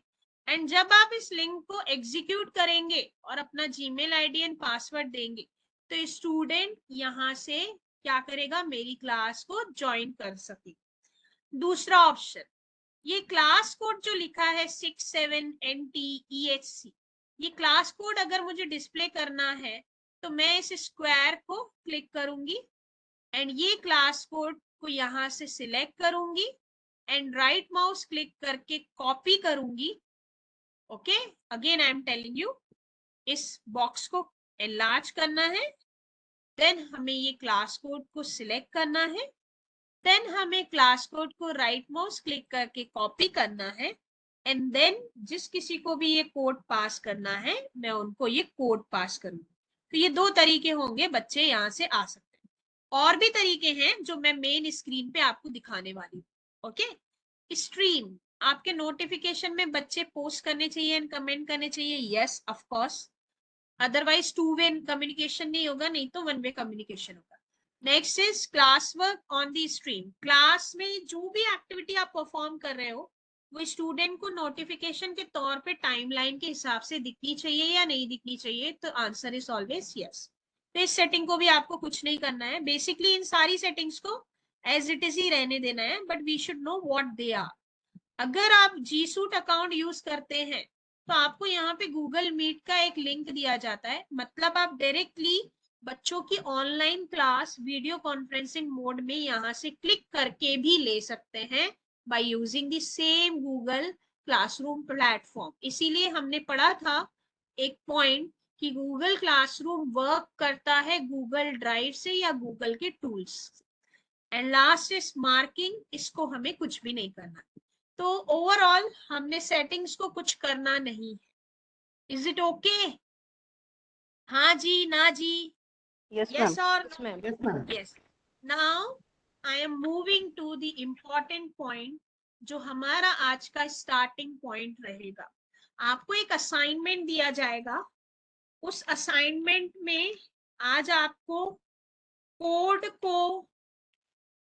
एंड जब आप इस लिंक को एग्जीक्यूट करेंगे और अपना जीमेल आईडी एंड पासवर्ड देंगे तो स्टूडेंट यहाँ से क्या करेगा, मेरी क्लास को ज्वाइन कर सकेगा. दूसरा ऑप्शन, ये क्लास कोड जो लिखा है 67NTEHC, ये क्लास कोड अगर मुझे डिस्प्ले करना है तो मैं इस स्क्वायर को क्लिक करूंगी एंड ये क्लास कोड को यहाँ से सिलेक्ट करूंगी एंड राइट माउस क्लिक करके कॉपी करूंगी. Okay, again I am telling you, इस बॉक्स को एनलार्ज करना है, देन हमें ये क्लास कोड को सिलेक्ट करना है, देन हमें क्लास कोड को राइट माउस क्लिक करके कॉपी करना है एंड देन जिस किसी को भी ये कोड पास करना है मैं उनको ये कोड पास करूंगी. तो ये दो तरीके होंगे, बच्चे यहाँ से आ सकते हैं. और भी तरीके हैं जो मैं मेन स्क्रीन पे आपको दिखाने वाली हूँ. ओके, स्ट्रीम, आपके नोटिफिकेशन में बच्चे पोस्ट करने चाहिए एंड कमेंट करने चाहिए, yes of course, otherwise two way communication नहीं होगा, नहीं तो वन वे कम्युनिकेशन होगा. Next is class work on the stream. Class में जो भी एक्टिविटी आप परफॉर्म कर रहे हो वो स्टूडेंट को नोटिफिकेशन के तौर पे टाइमलाइन के हिसाब से दिखनी चाहिए या नहीं दिखनी चाहिए, तो आंसर इज ऑलवेज यस. तो इस सेटिंग को भी आपको कुछ नहीं करना है, बेसिकली इन सारी सेटिंग्स को एज इट इज ही रहने देना है, but we should know what they are. अगर आप जी सूट अकाउंट यूज करते हैं तो आपको यहाँ पे गूगल मीट का एक लिंक दिया जाता है, मतलब आप डायरेक्टली बच्चों की online class video conferencing mode में यहाँ से क्लिक करके भी ले सकते हैं by using the same Google classroom platform. इसीलिए हमने पढ़ा था एक पॉइंट कि गूगल क्लासरूम वर्क करता है गूगल ड्राइव से या गूगल के tools. And last is marking, इसको हमें कुछ भी नहीं करना. तो ओवरऑल हमने सेटिंग्स को कुछ करना नहीं है. Is it okay? हाँ जी, ना जी, Yes, yes ma'am. or Yes, ma'am. Yes, ma'am. yes. Now I am moving to the important point जो हमारा आज का स्टार्टिंग पॉइंट रहेगा. आपको एक असाइनमेंट दिया जाएगा, उस असाइनमेंट में आज आपको कोड को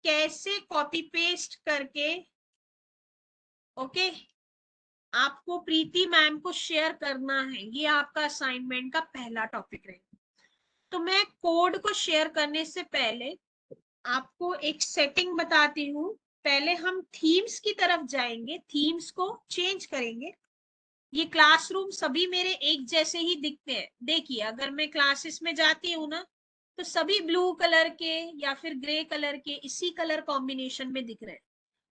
कैसे कॉपी पेस्ट करके ओके आपको प्रीति मैम को शेयर करना है, ये आपका असाइनमेंट का पहला टॉपिक रहेगा. तो मैं कोड को शेयर करने से पहले आपको एक सेटिंग बताती हूँ. पहले हम थीम्स की तरफ जाएंगे, थीम्स को चेंज करेंगे. ये क्लासरूम सभी मेरे एक जैसे ही दिखते हैं. देखिए, अगर मैं क्लासेस में जाती हूँ ना तो सभी ब्लू कलर के या फिर ग्रे कलर के इसी कलर कॉम्बिनेशन में दिख रहे हैं.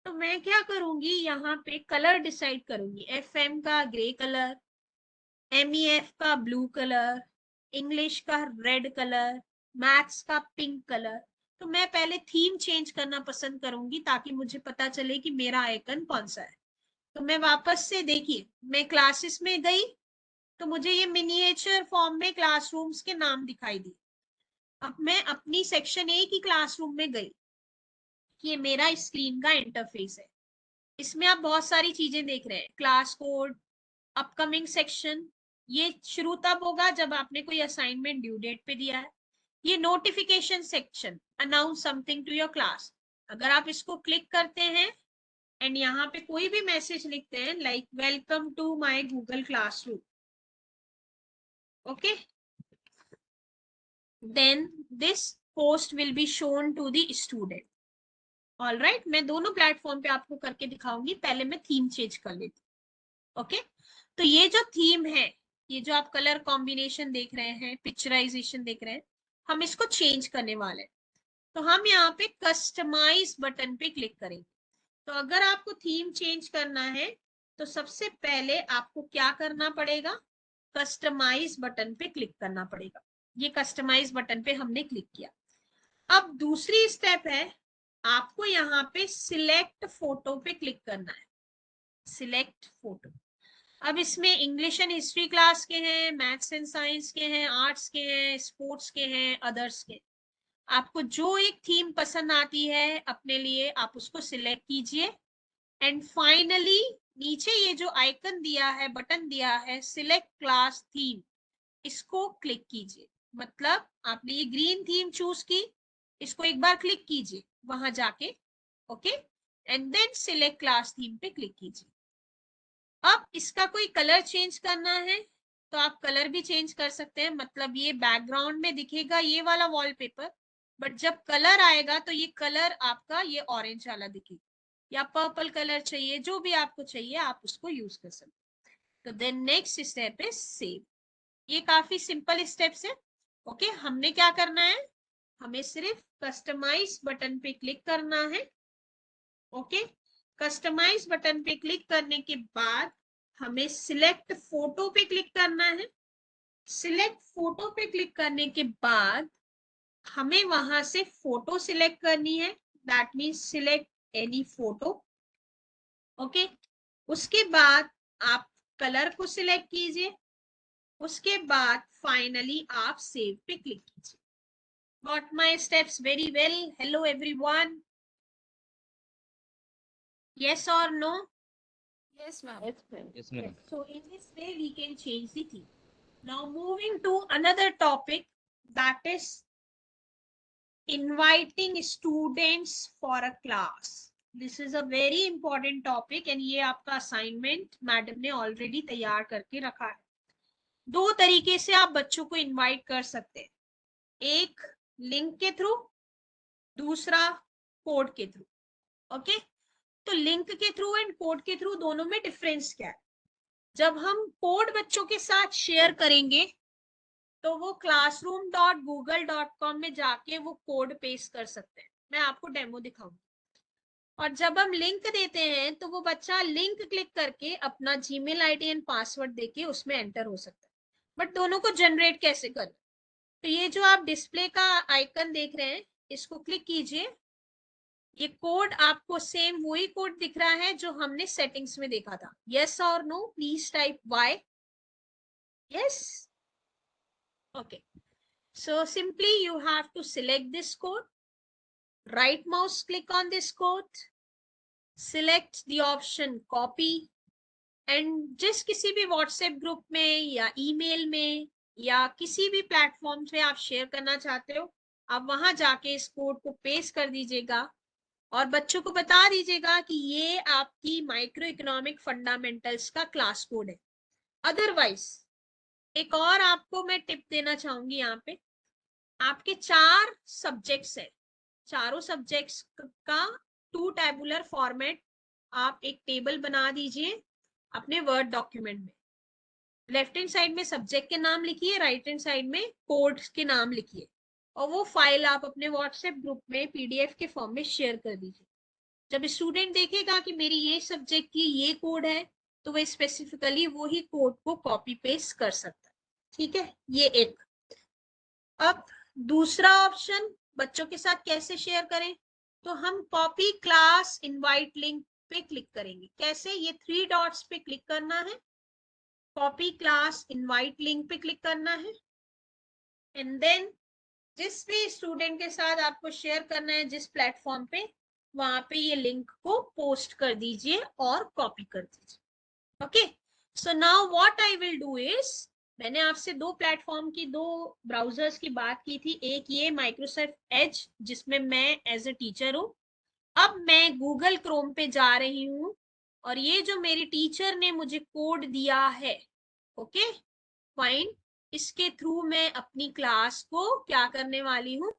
तो मैं क्या करूंगी, यहाँ पे कलर डिसाइड करूंगी. FM का ग्रे कलर, MEF का ब्लू कलर, इंग्लिश का रेड कलर, मैथ्स का पिंक कलर. तो मैं पहले थीम चेंज करना पसंद करूंगी ताकि मुझे पता चले कि मेरा आइकन कौन सा है. तो मैं वापस से, देखिए, मैं क्लासेस में गई तो मुझे ये मिनिएचर फॉर्म में क्लासरूम्स के नाम दिखाई दिए. अब मैं अपनी सेक्शन A की क्लासरूम में गई, ये मेरा स्क्रीन का इंटरफेस है. इसमें आप बहुत सारी चीजें देख रहे हैं, क्लास कोड, अपकमिंग सेक्शन. ये शुरू तब होगा जब आपने कोई असाइनमेंट ड्यू डेट पे दिया है. ये notification section, announce something to your class. अगर आप इसको क्लिक करते हैं एंड यहाँ पे कोई भी मैसेज लिखते हैं like welcome to my Google classroom, okay, then this post will be shown to the student. All right, मैं दोनों प्लेटफॉर्म पे आपको करके दिखाऊंगी, पहले मैं थीम चेंज कर लेती हूँ। ओके, तो ये जो थीम है, ये जो आप कलर कॉम्बिनेशन देख रहे हैं, पिक्चराइजेशन देख रहे हैं, हम इसको चेंज करने वाले हैं। तो हम यहाँ पे कस्टमाइज बटन पे क्लिक करेंगे। तो अगर आपको थीम चेंज करना है तो सबसे पहले आपको क्या करना पड़ेगा, कस्टमाइज बटन पे क्लिक करना पड़ेगा। ये कस्टमाइज बटन पे हमने क्लिक किया। अब दूसरी स्टेप है, आपको यहाँ पे सिलेक्ट फोटो पे क्लिक करना है, सिलेक्ट फोटो। अब इसमें इंग्लिश एंड हिस्ट्री क्लास के हैं, मैथ्स एंड साइंस के हैं, आर्ट्स के हैं, स्पोर्ट्स के हैं, अदर्स के। आपको जो एक थीम पसंद आती है अपने लिए, आप उसको सिलेक्ट कीजिए। एंड फाइनली नीचे ये जो आइकन दिया है, बटन दिया है सिलेक्ट क्लास थीम, इसको क्लिक कीजिए। मतलब आपने ये ग्रीन थीम चूज की, इसको एक बार क्लिक कीजिए वहां जाके, okay, and then select class theme पे क्लिक कीजिए। अब इसका कोई कलर चेंज करना है तो आप कलर भी चेंज कर सकते हैं। मतलब ये बैकग्राउंड में दिखेगा ये वाला वॉलपेपर, बट जब कलर आएगा तो ये कलर आपका ये ऑरेंज वाला दिखेगा, या पर्पल कलर चाहिए, जो भी आपको चाहिए आप उसको यूज कर सकते हैं। तो then next step is save. ये काफी सिंपल स्टेप्स है। ओके, हमने क्या करना है, हमें सिर्फ कस्टमाइज बटन पे क्लिक करना है। ओके, कस्टमाइज बटन पे क्लिक करने के बाद हमें सिलेक्ट फोटो पे क्लिक करना है। सिलेक्ट फोटो पे क्लिक करने के बाद हमें वहां से फोटो सिलेक्ट करनी है, that means select any photo. Okay, उसके बाद आप कलर को सिलेक्ट कीजिए, उसके बाद फाइनली आप सेव पे क्लिक कीजिए। Got my steps very well? Hello everyone. Yes or no? Yes, ma'am. Yes, ma'am. Yes, ma'am. So in this way we can change the theme. Now moving to another topic, that is inviting students for a class. This is a very important topic and ये आपका assignment madam ने already तैयार करके रखा है। दो तरीके से आप बच्चों को invite कर सकते हैं, एक लिंक के थ्रू, दूसरा कोड के थ्रू। ओके, तो लिंक के थ्रू एंड कोड के थ्रू दोनों में डिफरेंस क्या है? जब हम कोड बच्चों के साथ शेयर करेंगे तो वो classroom.google.com में जाके वो कोड पेस्ट कर सकते हैं। मैं आपको डेमो दिखाऊंगी। और जब हम लिंक देते हैं तो वो बच्चा लिंक क्लिक करके अपना जीमेल आईडी एंड पासवर्ड देके उसमें एंटर हो सकता है। बट दोनों को जनरेट कैसे करना? तो ये जो आप डिस्प्ले का आइकन देख रहे हैं, इसको क्लिक कीजिए। ये कोड आपको सेम वही कोड दिख रहा है जो हमने सेटिंग्स में देखा था। यस और no, please type Y. Yes, okay, so simply you have to select this code, right mouse click on this code, select the option copy, and जिस किसी भी व्हाट्सएप ग्रुप में या ईमेल में या किसी भी प्लेटफॉर्म पे आप शेयर करना चाहते हो, आप वहां जाके इस कोड को पेस्ट कर दीजिएगा और बच्चों को बता दीजिएगा कि ये आपकी माइक्रो इकोनॉमिक फंडामेंटल्स का क्लास कोड है। अदरवाइज एक और आपको मैं टिप देना चाहूंगी, यहाँ पे आपके 4 सब्जेक्ट्स है, चारों सब्जेक्ट्स का 2 टैबुलर फॉर्मेट आप एक टेबल बना दीजिए अपने वर्ड डॉक्यूमेंट में। लेफ्ट हैंड साइड में सब्जेक्ट के नाम लिखिए, राइट हैंड साइड में कोड्स के नाम लिखिए, और वो फाइल आप अपने व्हाट्सएप ग्रुप में पीडीएफ के फॉर्म में शेयर कर दीजिए। जब स्टूडेंट देखेगा कि मेरी ये सब्जेक्ट की ये कोड है तो वह स्पेसिफिकली वही कोड को कॉपी पेस्ट कर सकता है। ठीक है, ये एक। अब दूसरा ऑप्शन बच्चों के साथ कैसे शेयर करें, तो हम कॉपी क्लास इनवाइट लिंक पे क्लिक करेंगे। कैसे? ये 3 डॉट्स पे क्लिक करना है, कॉपी क्लास इनवाइट लिंक पे क्लिक करना है, एंड देन जिस भी स्टूडेंट के साथ आपको शेयर करना है जिस प्लेटफॉर्म पे, वहां पे ये लिंक को पोस्ट कर दीजिए और कॉपी कर दीजिए। Okay, so now what I will do is, मैंने आपसे 2 प्लेटफॉर्म की 2 ब्राउजर्स की बात की थी। एक ये माइक्रोसॉफ्ट एज जिसमें मैं एज ए टीचर हूँ। अब मैं गूगल क्रोम पे जा रही हूँ और ये जो मेरी टीचर ने मुझे कोड दिया है, ओके फाइन, इसके थ्रू मैं अपनी क्लास को क्या करने वाली हूँ,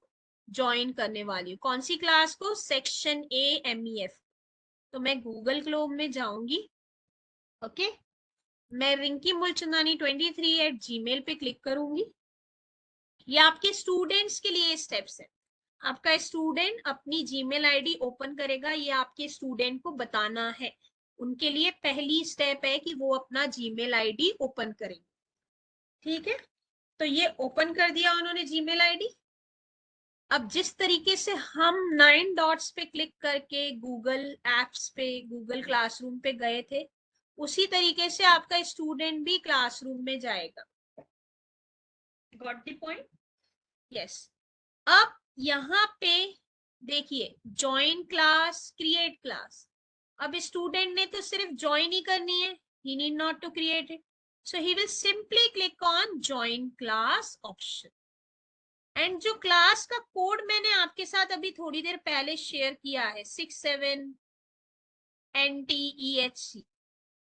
ज्वाइन करने वाली हूँ। कौन सी क्लास को? Section A MEF। तो मैं गूगल क्रोम में जाऊंगी। ओके, मैं रिंकी मूलचंदानी 23 पे क्लिक करूंगी। ये आपके स्टूडेंट्स के लिए स्टेप्स है। आपका स्टूडेंट अपनी जीमेल आईडी ओपन करेगा, ये आपके स्टूडेंट को बताना है। उनके लिए पहली स्टेप है कि वो अपना जीमेल आईडी ओपन करेंगे। ठीक है, तो ये ओपन कर दिया उन्होंने जीमेल आईडी। अब जिस तरीके से हम 9 डॉट्स पे क्लिक करके गूगल एप्स पे, गूगल क्लासरूम पे गए थे, उसी तरीके से आपका स्टूडेंट भी क्लासरूम में जाएगा। Got the point? यस। अब यहाँ पे देखिए, ज्वाइन क्लास, क्रिएट क्लास। अब स्टूडेंट ने तो सिर्फ ज्वाइन ही करनी है, he need not to create it, so he will simply click on join class option. And जो क्लास का कोड मैंने आपके साथ अभी थोड़ी देर पहले शेयर किया है 67NTEHC,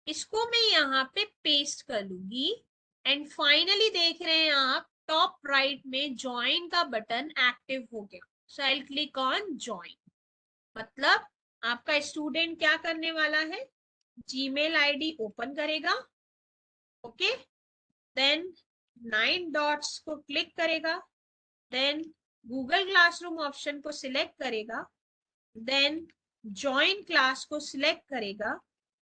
इसको मैं यहाँ पे पेस्ट कर लूंगी। एंड फाइनली देख रहे हैं आप टॉप राइट में ज्वाइन का बटन एक्टिव हो गया। So I will click on join. मतलब आपका स्टूडेंट क्या करने वाला है? जीमेल आईडी ओपन करेगा। ओके, देन 9 डॉट्स को क्लिक करेगा, देन गूगल क्लासरूम ऑप्शन को सिलेक्ट करेगा, देन ज्वाइन क्लास को सिलेक्ट करेगा,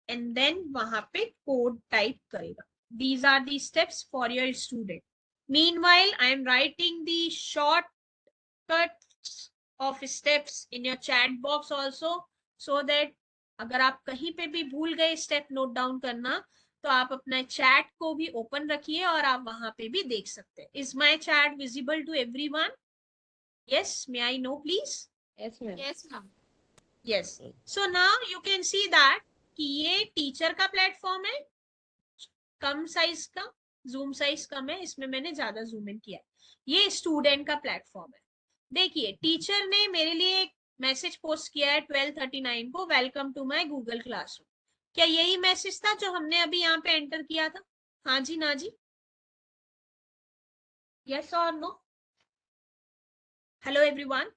एंड देन वहां पे कोड टाइप करेगा। These are the steps for your student. Meanwhile, I am writing the shortcuts of steps in your chat box also, so that अगर आप कहीं पे भी भूल गए स्टेप नोट डाउन करना, तो आप अपना चैट को भी ओपन रखिए और आप वहां पे भी देख सकते हैं। Is my chat visible to everyone? Yes, may I know please? Yes, ma'am. Yes, ma'am. Yes. So now you can see that कि ये टीचर का प्लेटफॉर्म है, कम साइज का, जूम साइज कम है, इसमें मैंने ज्यादा जूम इन किया। ये स्टूडेंट का प्लेटफॉर्म है। देखिए, टीचर ने मेरे लिए एक मैसेज पोस्ट किया है 12:39 को, welcome to my Google classroom. क्या यही मैसेज था जो हमने अभी यहाँ पे एंटर किया था? हाँ जी, ना जी, यस और no? Hello everyone.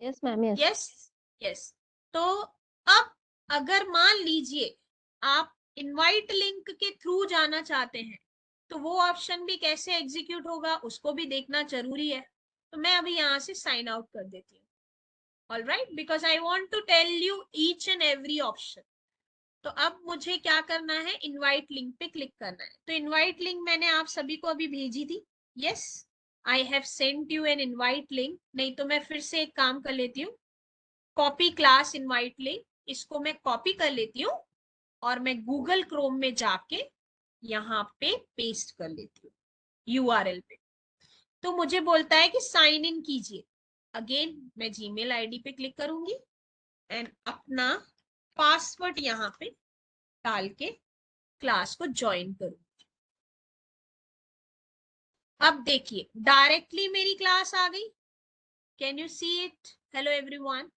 Yes, ma'am. Yes. Yes yes. तो अब अगर मान लीजिए आप इनवाइट लिंक के थ्रू जाना चाहते हैं, तो वो ऑप्शन भी कैसे एग्जीक्यूट होगा उसको भी देखना जरूरी है। तो मैं अभी यहाँ से साइन आउट कर देती हूँ। All right, because I want to tell you each and every option. तो अब मुझे क्या करना है? इनवाइट लिंक पे क्लिक करना है। तो इनवाइट लिंक मैंने आप सभी को अभी भेजी थी। Yes, I have sent you an invite link. नहीं तो मैं फिर से एक काम कर लेती हूँ, कॉपी क्लास इनवाइट लिंक, इसको मैं कॉपी कर लेती हूँ और मैं गूगल क्रोम में जाके यहाँ पे पेस्ट कर लेती हूँ URL पे। तो मुझे बोलता है कि साइन इन कीजिए। अगेन मैं जीमेल आईडी पे क्लिक करूंगी एंड अपना पासवर्ड यहाँ पे डाल के क्लास को ज्वाइन करूंगी। अब देखिए, डायरेक्टली मेरी क्लास आ गई। Can you see it? Hello everyone,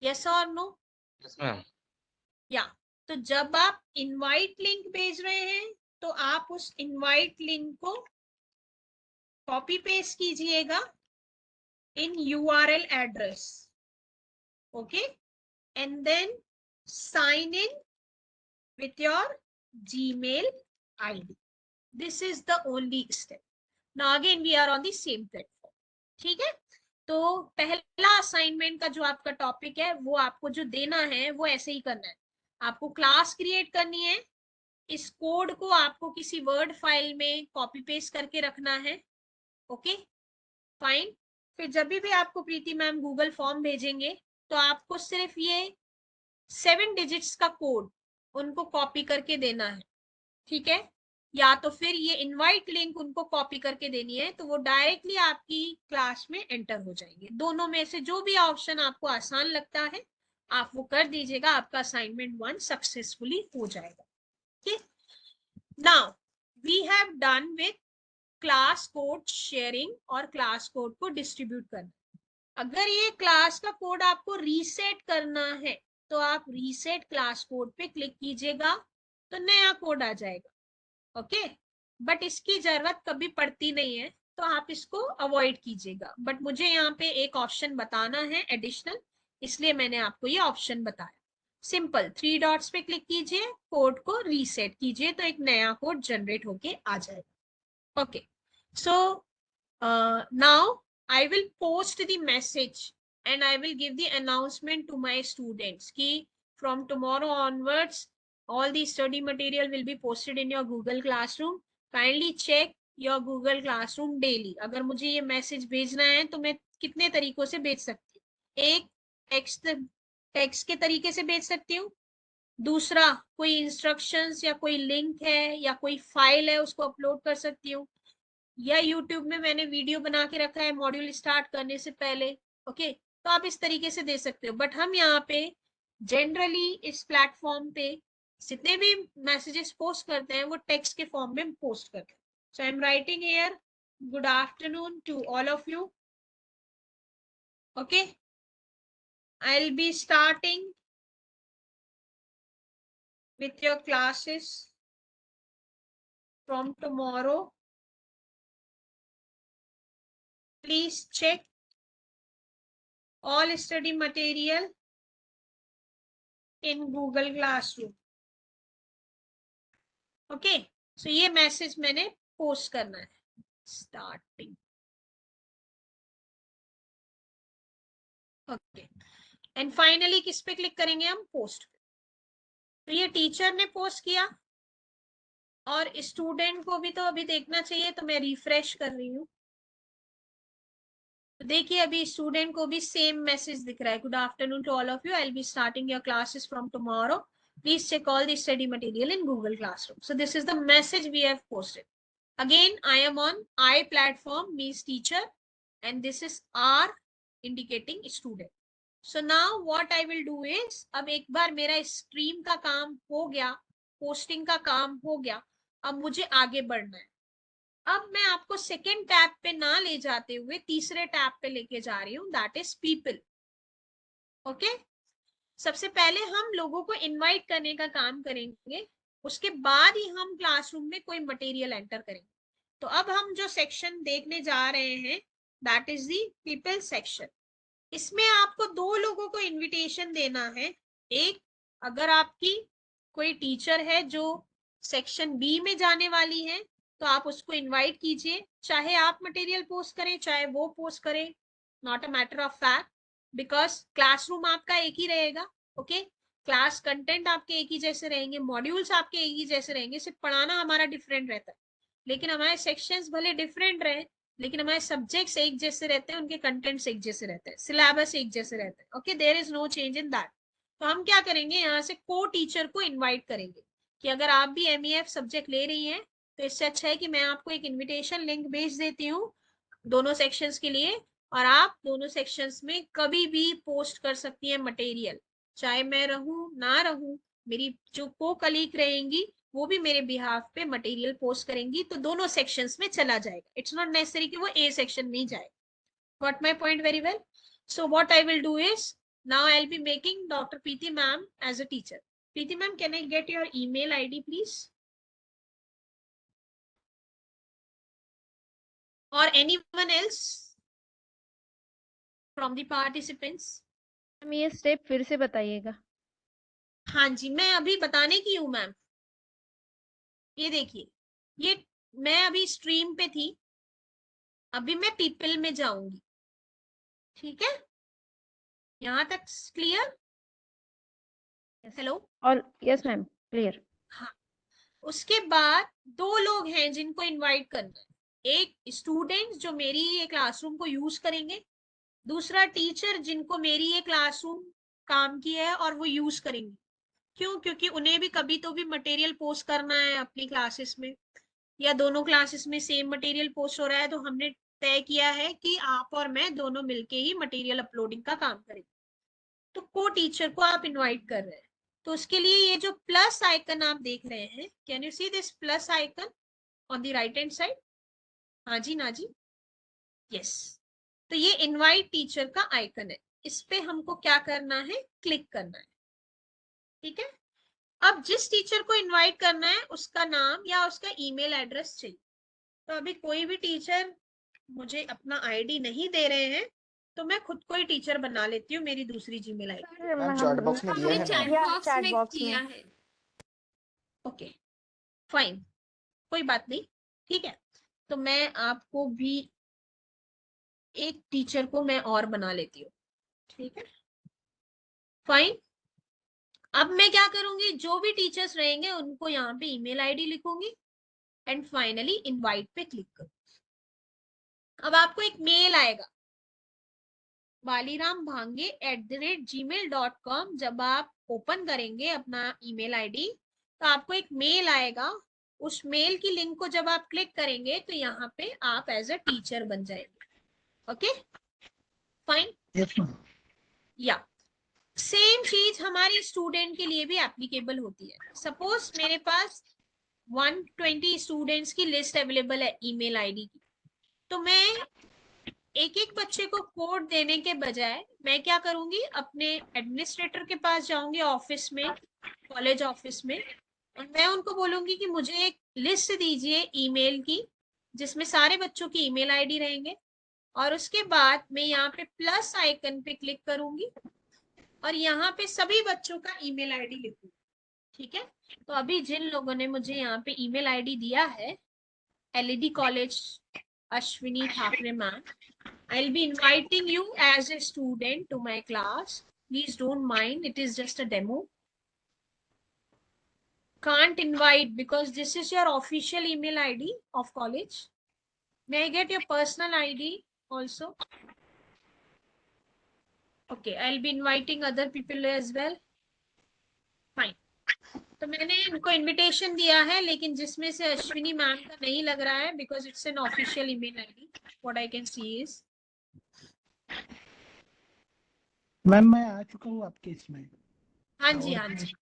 yes और नो? Yes, ma'am. या तो जब आप इनवाइट लिंक भेज रहे हैं, तो आप उस इनवाइट लिंक को कॉपी पेस्ट कीजिएगा in URL address. Okay, and then sign in with your Gmail ID. This is the only step. Now again we are on the same platform. ठीक है, तो पहला असाइनमेंट का जो आपका टॉपिक है, वो आपको जो देना है वो ऐसे ही करना है। आपको क्लास क्रिएट करनी है, इस कोड को आपको किसी वर्ड फाइल में कॉपी पेस्ट करके रखना है। Okay fine. फिर जब भी आपको प्रीति मैम गूगल फॉर्म भेजेंगे, तो आपको सिर्फ ये 7 डिजिट्स का कोड उनको कॉपी करके देना है। ठीक है, या तो फिर ये इनवाइट लिंक उनको कॉपी करके देनी है, तो वो डायरेक्टली आपकी क्लास में एंटर हो जाएंगे। दोनों में से जो भी ऑप्शन आपको आसान लगता है आप वो कर दीजिएगा, आपका असाइनमेंट 1 सक्सेसफुली हो जाएगा। ठीक, now we have done with class code sharing और क्लास कोड को डिस्ट्रीब्यूट करना। अगर ये क्लास का कोड आपको रीसेट करना है, तो आप रीसेट क्लास कोड पे क्लिक कीजिएगा, तो नया कोड आ जाएगा। ओके, बट इसकी जरूरत कभी पड़ती नहीं है, तो तो आप इसको अवॉइड कीजिएगा, बट मुझे यहाँ पे एक ऑप्शन बताना है एडिशनल, इसलिए मैंने आपको ये ऑप्शन बताया। सिंपल 3 डॉट्स पे क्लिक कीजिए, कोड को रीसेट कीजिए, तो एक नया कोड जनरेट होके आ जाएगा। Okay, so now I will post the message and I will give the announcement to my students कि from tomorrow onwards all the study material will be posted in your Google Classroom. Kindly check your Google Classroom daily. अगर मुझे ये message भेजना है तो मैं कितने तरीकों से भेज सकती हूँ? एक, टेक्स्ट के तरीके से भेज सकती हूँ। दूसरा, कोई इंस्ट्रक्शंस या कोई लिंक है या कोई फाइल है उसको अपलोड कर सकती हूँ, या यूट्यूब में मैंने वीडियो बना के रखा है मॉड्यूल स्टार्ट करने से पहले। ओके, तो आप इस तरीके से दे सकते हो, बट हम यहाँ पे जनरली इस प्लेटफॉर्म पे जितने भी मैसेजेस पोस्ट करते हैं वो टेक्स्ट के फॉर्म में पोस्ट करते हैं। So I am writing here, good afternoon to all of you. Okay, I will be starting with your classes from tomorrow. Please check all study material in Google Classroom. Okay, so ये message मैंने post करना है starting. Okay, and finally किस पे click करेंगे हम? Post पे। तो ये टीचर ने पोस्ट किया और स्टूडेंट को भी तो अभी देखना चाहिए, तो मैं रिफ्रेश कर रही हूँ। तो देखिए अभी स्टूडेंट को भी सेम मैसेज दिख रहा है, good afternoon to all of you, I will be starting your classes from tomorrow, please check all the study material in Google classroom. So this is the message we have posted. Again, I am on I platform means teacher and this is R indicating student. So now what I will do is, अब एक बार मेरा stream का काम हो गया, posting का काम हो गया, अब मुझे आगे बढ़ना है। अब मैं आपको सेकेंड टैब पे ना ले जाते हुए तीसरे टैब पे लेके जा रही हूँ, दैट इज पीपल। ओके, सबसे पहले हम लोगों को इनवाइट करने का काम करेंगे, उसके बाद ही हम क्लासरूम में कोई मटेरियल एंटर करेंगे। तो अब हम जो सेक्शन देखने जा रहे हैं that is the people section. इसमें आपको दो लोगों को इनविटेशन देना है। एक, अगर आपकी कोई टीचर है जो सेक्शन बी में जाने वाली है तो आप उसको इनवाइट कीजिए, चाहे आप मटेरियल पोस्ट करें चाहे वो पोस्ट करें, not a matter of fact, because classroom आपका एक ही रहेगा। ओके, क्लास कंटेंट आपके एक ही जैसे रहेंगे, मॉड्यूल्स आपके एक ही जैसे रहेंगे, सिर्फ पढ़ाना हमारा डिफरेंट रहता है। लेकिन हमारे सेक्शंस भले डिफरेंट रहे लेकिन हमारे सब्जेक्ट्स एक जैसे रहते हैं, उनके कंटेंट्स एक जैसे रहते हैं, सिलेबस एक जैसे रहता है। Okay, there is no change in that. तो हम क्या करेंगे, यहाँ से को टीचर को इनवाइट करेंगे कि अगर आप भी MEF सब्जेक्ट ले रही हैं तो इससे अच्छा है कि मैं आपको एक इन्विटेशन लिंक भेज देती हूँ दोनों सेक्शंस के लिए, और आप दोनों सेक्शंस में कभी भी पोस्ट कर सकती हैं मटेरियल, चाहे मैं रहूं ना रहूं, मेरी जो को कलीग रहेंगी वो भी मेरे बिहाफ पे मटेरियल पोस्ट करेंगी, तो दोनों सेक्शंस में चला जाएगा। इट्स नॉट नेसेसरी कि वो ए सेक्शन में ही जाएगा। Got my point very well? So what I will do is, now I will be making doctor Preeti ma'am as a teacher. Preeti ma'am, can I get your email ID please? or anyone else from the participants? Ma'am ये step फिर से बताइएगा। हाँ जी, मैं अभी बताने की हूँ मैम। ये देखिए, ये मैं अभी स्ट्रीम पे थी, अभी मैं पीपल में जाऊंगी। ठीक है, यहाँ तक क्लियर? हेलो? और यस मैम, क्लियर। हाँ, उसके बाद दो लोग हैं जिनको इनवाइट करना है, एक स्टूडेंट जो मेरी ये क्लासरूम को यूज करेंगे, दूसरा टीचर जिनको मेरी ये क्लासरूम काम की है और वो यूज करेंगे। क्यों? क्योंकि उन्हें भी कभी तो भी मटेरियल पोस्ट करना है अपनी क्लासेस में, या दोनों क्लासेस में सेम मटेरियल पोस्ट हो रहा है, तो हमने तय किया है कि आप और मैं दोनों मिलके ही मटेरियल अपलोडिंग का काम करेंगे। तो को टीचर को आप इनवाइट कर रहे हैं, तो उसके लिए ये जो प्लस आइकन आप देख रहे हैं, can you see this plus icon on the right hand side? हाँ जी, ना जी, यस। तो ये इनवाइट टीचर का आइकन है, इस पे हमको क्या करना है, क्लिक करना है। ठीक है, अब जिस टीचर को इनवाइट करना है उसका नाम या उसका ईमेल एड्रेस चाहिए। तो अभी कोई भी टीचर मुझे अपना आईडी नहीं दे रहे हैं तो मैं खुद को ही टीचर बना लेती हूँ, मेरी दूसरी Gmail ID. Ma'am chat box में दिया हमने है चैट मैम। बॉक्स चैट में बॉक्स किया में। है। ओके फाइन, कोई बात नहीं, ठीक है। तो मैं आपको भी एक टीचर को मैं और बना लेती हूँ, ठीक है फाइन। अब मैं क्या करूंगी, जो भी टीचर्स रहेंगे उनको यहाँ पे ईमेल आईडी लिखूंगी एंड फाइनली इनवाइट पे क्लिक करूंगी। अब आपको एक मेल आएगा balirambhange@gmail.com। जब आप ओपन करेंगे अपना ईमेल आईडी तो आपको एक मेल आएगा। उस मेल की लिंक को जब आप क्लिक करेंगे तो यहाँ पे आप एज अ टीचर बन जाएंगे। Okay fine. Yes ma'am. या सेम चीज हमारी स्टूडेंट के लिए भी एप्लीकेबल होती है। सपोज मेरे पास 120 स्टूडेंट्स की लिस्ट अवेलेबल है ईमेल आईडी की, तो मैं एक एक बच्चे को कोड देने के बजाय मैं क्या करूंगी, अपने एडमिनिस्ट्रेटर के पास जाऊंगी ऑफिस में, कॉलेज ऑफिस में, और मैं उनको बोलूंगी कि मुझे एक लिस्ट दीजिए ईमेल की जिसमें सारे बच्चों की ईमेल आईडी रहेंगे, और उसके बाद मैं यहाँ पे प्लस आइकन पे क्लिक करूंगी और यहाँ पे सभी बच्चों का ईमेल आईडी लिखूंगी। ठीक है, तो अभी जिन लोगों ने मुझे यहाँ पे ईमेल आईडी दिया है, LED college Ashwini Thackeray ma'am, I'll be inviting you as a student to my class. Please don't mind, it is just a demo. Can't invite because this is your official email ID of college. May I get your personal ID also? Okay, I'll be inviting other people as well. Fine. तो मैंने इनको invitation दिया है, लेकिन जिसमें से Ashwini ma'am का नहीं लग रहा है because it's an official email ID. What I can see is. Ma'am मैं आ चुका हूँ आपके इसमें। हाँ जी हाँ जी।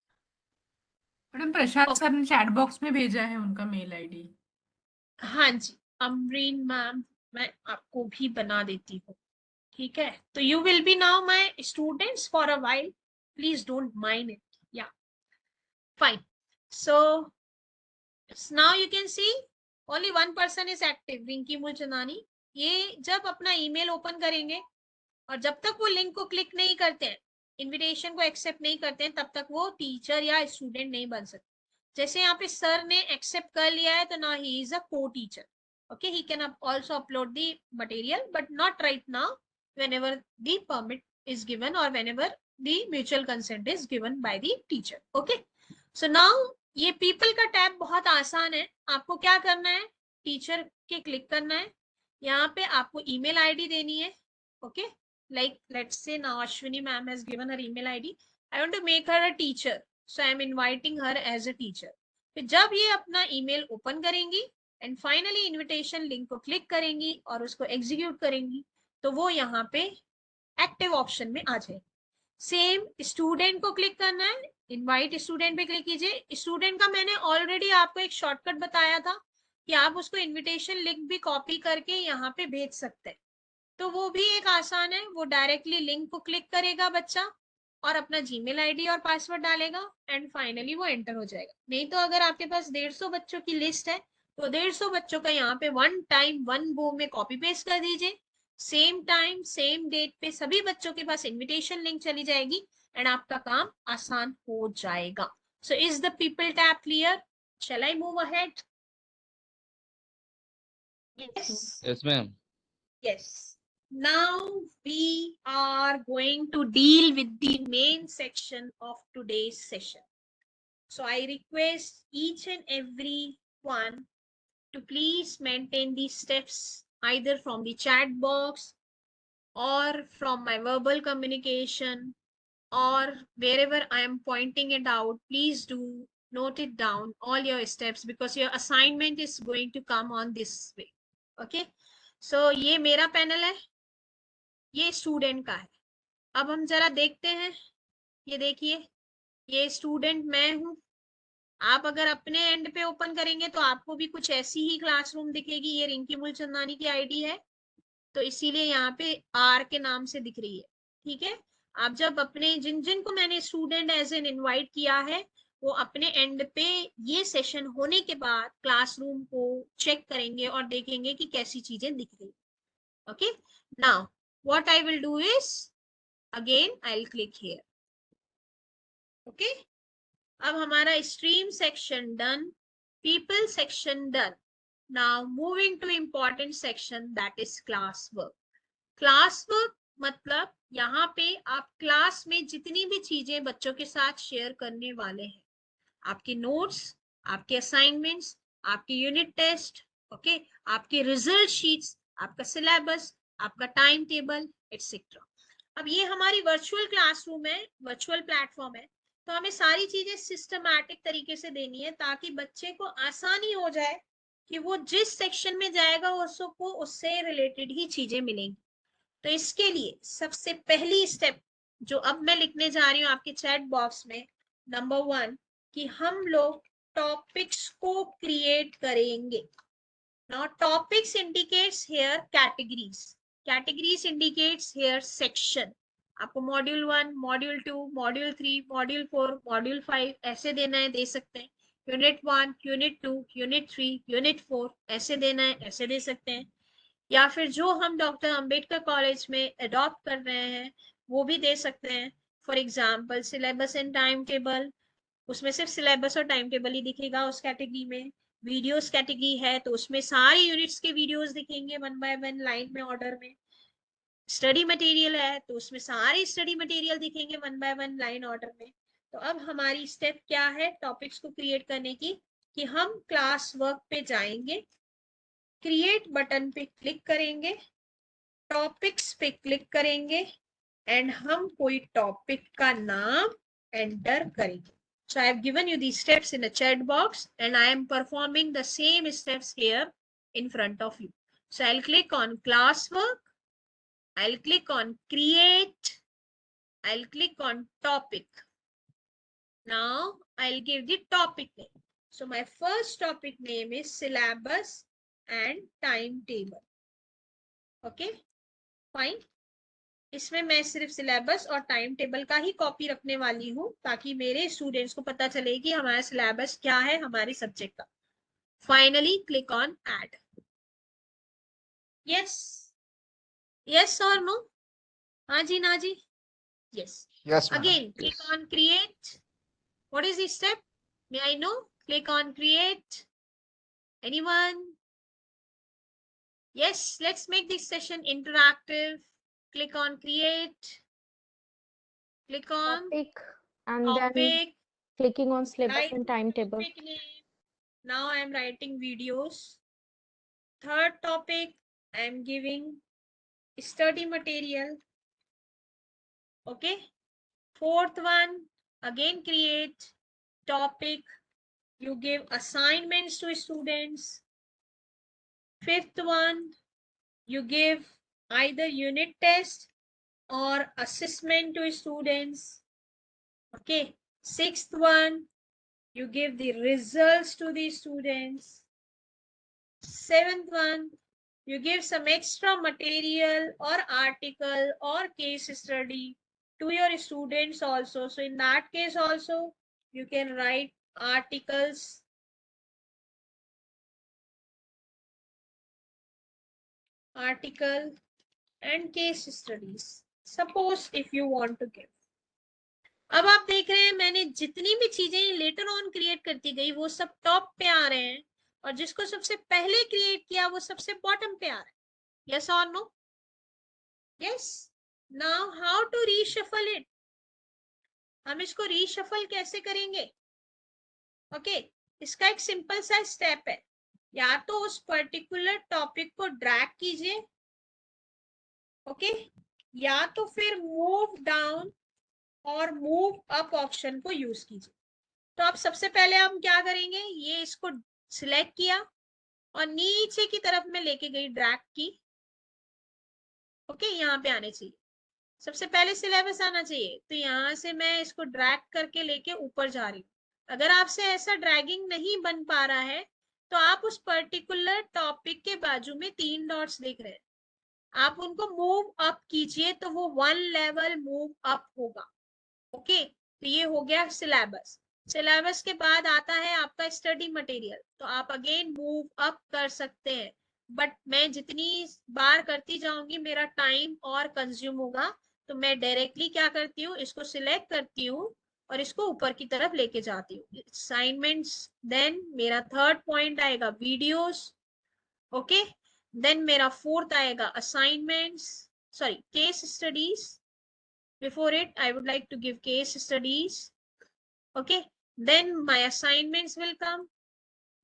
मैडम प्रशांत सर ने चैट बॉक्स में भेजा है उनका मेल आईडी। हाँ जी अमरीन मैम, मैं आपको भी बना देती हूँ, ठीक है। तो you will be now my students for a while, please don't mind it. Yeah fine, so now you can see only one person is active, Rinki Mulchandani. ये जब अपना ईमेल ओपन करेंगे और जब तक वो लिंक को क्लिक नहीं करते हैं, इनविटेशन को एक्सेप्ट नहीं करते हैं, तब तक वो टीचर या स्टूडेंट नहीं बन सकते। जैसे यहाँ पे सर ने एक्सेप्ट कर लिया है तो ना ही इज अ को teacher. Okay, he can also upload the material but not right now, whenever the permit is given or whenever the mutual consent is given by the teacher. Okay, so now ये people का tab बहुत आसान है। आपको क्या करना है, teacher के क्लिक करना है, यहाँ पे आपको ईमेल आईडी देनी है। Okay, like let's say now Ashwini ma'am has given her email ID. I want to make her a teacher, so I am inviting her as a teacher. फिर जब ये अपना ईमेल ओपन करेंगी and finally invitation link को click करेंगी और उसको execute करेंगी, तो वो यहाँ पे एक्टिव ऑप्शन में आ जाए। सेम स्टूडेंट को क्लिक करना है, इनवाइट स्टूडेंट पे क्लिक कीजिए। स्टूडेंट का मैंने ऑलरेडी आपको एक शॉर्टकट बताया था कि आप उसको इनविटेशन लिंक भी कॉपी करके यहाँ पे भेज सकते हैं, तो वो भी एक आसान है। वो डायरेक्टली लिंक को क्लिक करेगा बच्चा और अपना जीमेल आईडी और पासवर्ड डालेगा एंड फाइनली वो एंटर हो जाएगा। नहीं तो अगर आपके पास 150 बच्चों की लिस्ट है तो 150 बच्चों का यहाँ पे वन टाइम वन गो में कॉपी पेस्ट कर दीजिए, सेम टाइम सेम डेट पे सभी बच्चों के पास इनविटेशन लिंक चली जाएगी एंड आपका काम आसान हो जाएगा। So is the people tab clear? Shall I move ahead? Yes, ma'am. Yes. Now we are going to deal with the main section of today's session. So I request each and every one to please maintain these steps either from the chat box or from my verbal communication or wherever I am pointing it out. Please do note it down, all your steps, because your assignment is going to come on this way. Okay. So ये मेरा panel है, ये student का है। अब हम जरा देखते हैं, ये देखिए ये स्टूडेंट मैं हूं। आप अगर अपने एंड पे ओपन करेंगे तो आपको भी कुछ ऐसी ही क्लासरूम दिखेगी। ये रिंकी मुलचंदानी की आईडी है तो इसीलिए यहाँ पे आर के नाम से दिख रही है, ठीक है। आप जब अपने जिन जिन को मैंने स्टूडेंट एज एन इनवाइट किया है वो अपने एंड पे ये सेशन होने के बाद क्लासरूम को चेक करेंगे और देखेंगे कि कैसी चीजें दिख रही। Okay, now what I will do is again I'll click here. Okay, अब हमारा stream section done, people section done. Now moving to important section, that is class work. Class work मतलब यहाँ पे आप क्लास में जितनी भी चीजें बच्चों के साथ शेयर करने वाले हैं, आपके नोट्स, आपके असाइनमेंट्स, आपके यूनिट टेस्ट, ओके, आपके रिजल्ट शीट्स, आपका सिलेबस, आपका टाइम टेबल एटसेट्रा। अब ये हमारी वर्चुअल क्लासरूम है, वर्चुअल प्लेटफॉर्म है, तो हमें सारी चीजें सिस्टमैटिक तरीके से देनी है ताकि बच्चे को आसानी हो जाए कि वो जिस सेक्शन में जाएगा उसको उससे रिलेटेड ही चीजें मिलेंगी। तो इसके लिए सबसे पहली स्टेप जो अब मैं लिखने जा रही हूँ आपके चैट बॉक्स में, नंबर 1, कि हम लोग टॉपिक्स को क्रिएट करेंगे। Now topics indicates here categories, categories indicates here section. आपको module 1, module 2, module 3, module 4, module 5 ऐसे देना है, दे सकते हैं। यूनिट 1, यूनिट 2, यूनिट 3, यूनिट 4 ऐसे देना है, ऐसे दे सकते हैं। या फिर जो हम डॉक्टर अंबेडकर कॉलेज में अडॉप्ट कर रहे हैं वो भी दे सकते हैं। For example syllabus and time table, उसमें सिर्फ सिलेबस और टाइम टेबल ही दिखेगा उस कैटेगरी में। वीडियोस कैटेगरी है तो उसमें सारी यूनिट्स के वीडियोस दिखेंगे 1 बाय 1 लाइन में, ऑर्डर में। स्टडी मटेरियल है तो उसमें सारे स्टडी मटेरियल दिखेंगे 1 बाय 1 लाइन ऑर्डर में। तो अब हमारी स्टेप क्या है टॉपिक्स को क्रिएट करने की, कि हम क्लास वर्क पे जाएंगे, क्रिएट बटन पे क्लिक करेंगे, टॉपिक्स पे क्लिक करेंगे एंड हम कोई टॉपिक का नाम एंटर करेंगे। So I have given you these steps in the chat box and I am performing the same steps here in front of you. So I'll click on classwork, I'll click on create, I'll click on topic. Now I'll give the topic name. So my first topic name is syllabus and timetable. Okay, fine. इसमें मैं सिर्फ syllabus और time table का ही copy रखने वाली हूँ ताकि मेरे स्टूडेंट्स को पता चले कि हमारा सिलेबस क्या है हमारे सब्जेक्ट का। Finally click on add. Yes, yes और नो? हाँ जी, ना जी? Yes. Yes, ma'am. Again click on create. What is the step? May I know? Click on create. Anyone? Yes, let's make this session interactive. Click on create. Click on Topic and then topic. clicking on syllabus Write and timetable. topic name. Now I am writing videos. Third topic, I am giving study material. Okay. Fourth one, again create topic. You give assignments to students. Fifth one, you give either unit test or assessment to students. Okay. Sixth one, you give the results to the students. Seventh one, you give some extra material or article or case study to your students also. So in that case also, you can write articles, article and case studies. Suppose if you want to give. अब आप देख रहे हैं मैंने जितनी भी चीजें later on create करती गई वो सब टॉप पे आ रहे हैं और जिसको सबसे पहले क्रिएट किया वो सबसे बॉटम पे आ रहा है। यस और no? Yes. Now how to reshuffle it? हम इसको रीशफल कैसे करेंगे? ओके, इसका एक सिंपल सा स्टेप है, या तो उस पर्टिकुलर टॉपिक को ड्रैग कीजिए, ओके, या तो फिर मूव डाउन और मूव अप ऑप्शन को यूज कीजिए। तो अब सबसे पहले हम क्या करेंगे, ये इसको सिलेक्ट किया और नीचे की तरफ में लेके गई ड्रैग की। ओके, यहाँ पे आने चाहिए, सबसे पहले सिलेबस आना चाहिए, तो यहाँ से मैं इसको ड्रैग करके लेके ऊपर जा रही हूँ। अगर आपसे ऐसा ड्रैगिंग नहीं बन पा रहा है तो आप उस पर्टिकुलर टॉपिक के बाजू में 3 डॉट्स दिख रहे हैं, आप उनको मूव अप कीजिए तो वो 1 लेवल मूव अप होगा। ओके, तो ये हो गया सिलेबस। सिलेबस के बाद आता है आपका स्टडी मटेरियल, तो आप अगेन मूव अप कर सकते हैं। बट मैं जितनी बार करती जाऊंगी मेरा टाइम और कंज्यूम होगा, तो मैं डायरेक्टली क्या करती हूँ, इसको सिलेक्ट करती हूँ और इसको ऊपर की तरफ लेके जाती हूँ, असाइनमेंट्स। देन मेरा थर्ड पॉइंट आएगा वीडियोस, ओके। देन मेरा फोर्थ आएगा assignments, sorry case studies. Before it I would like to give case studies, okay. Then my assignments will come,